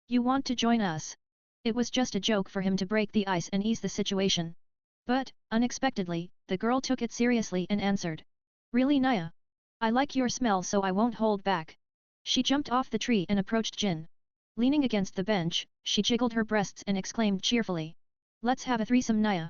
You want to join us? It was just a joke for him to break the ice and ease the situation. But, unexpectedly, the girl took it seriously and answered. Really Naya? I like your smell so I won't hold back. She jumped off the tree and approached Jin. Leaning against the bench, she jiggled her breasts and exclaimed cheerfully. Let's have a threesome Naya.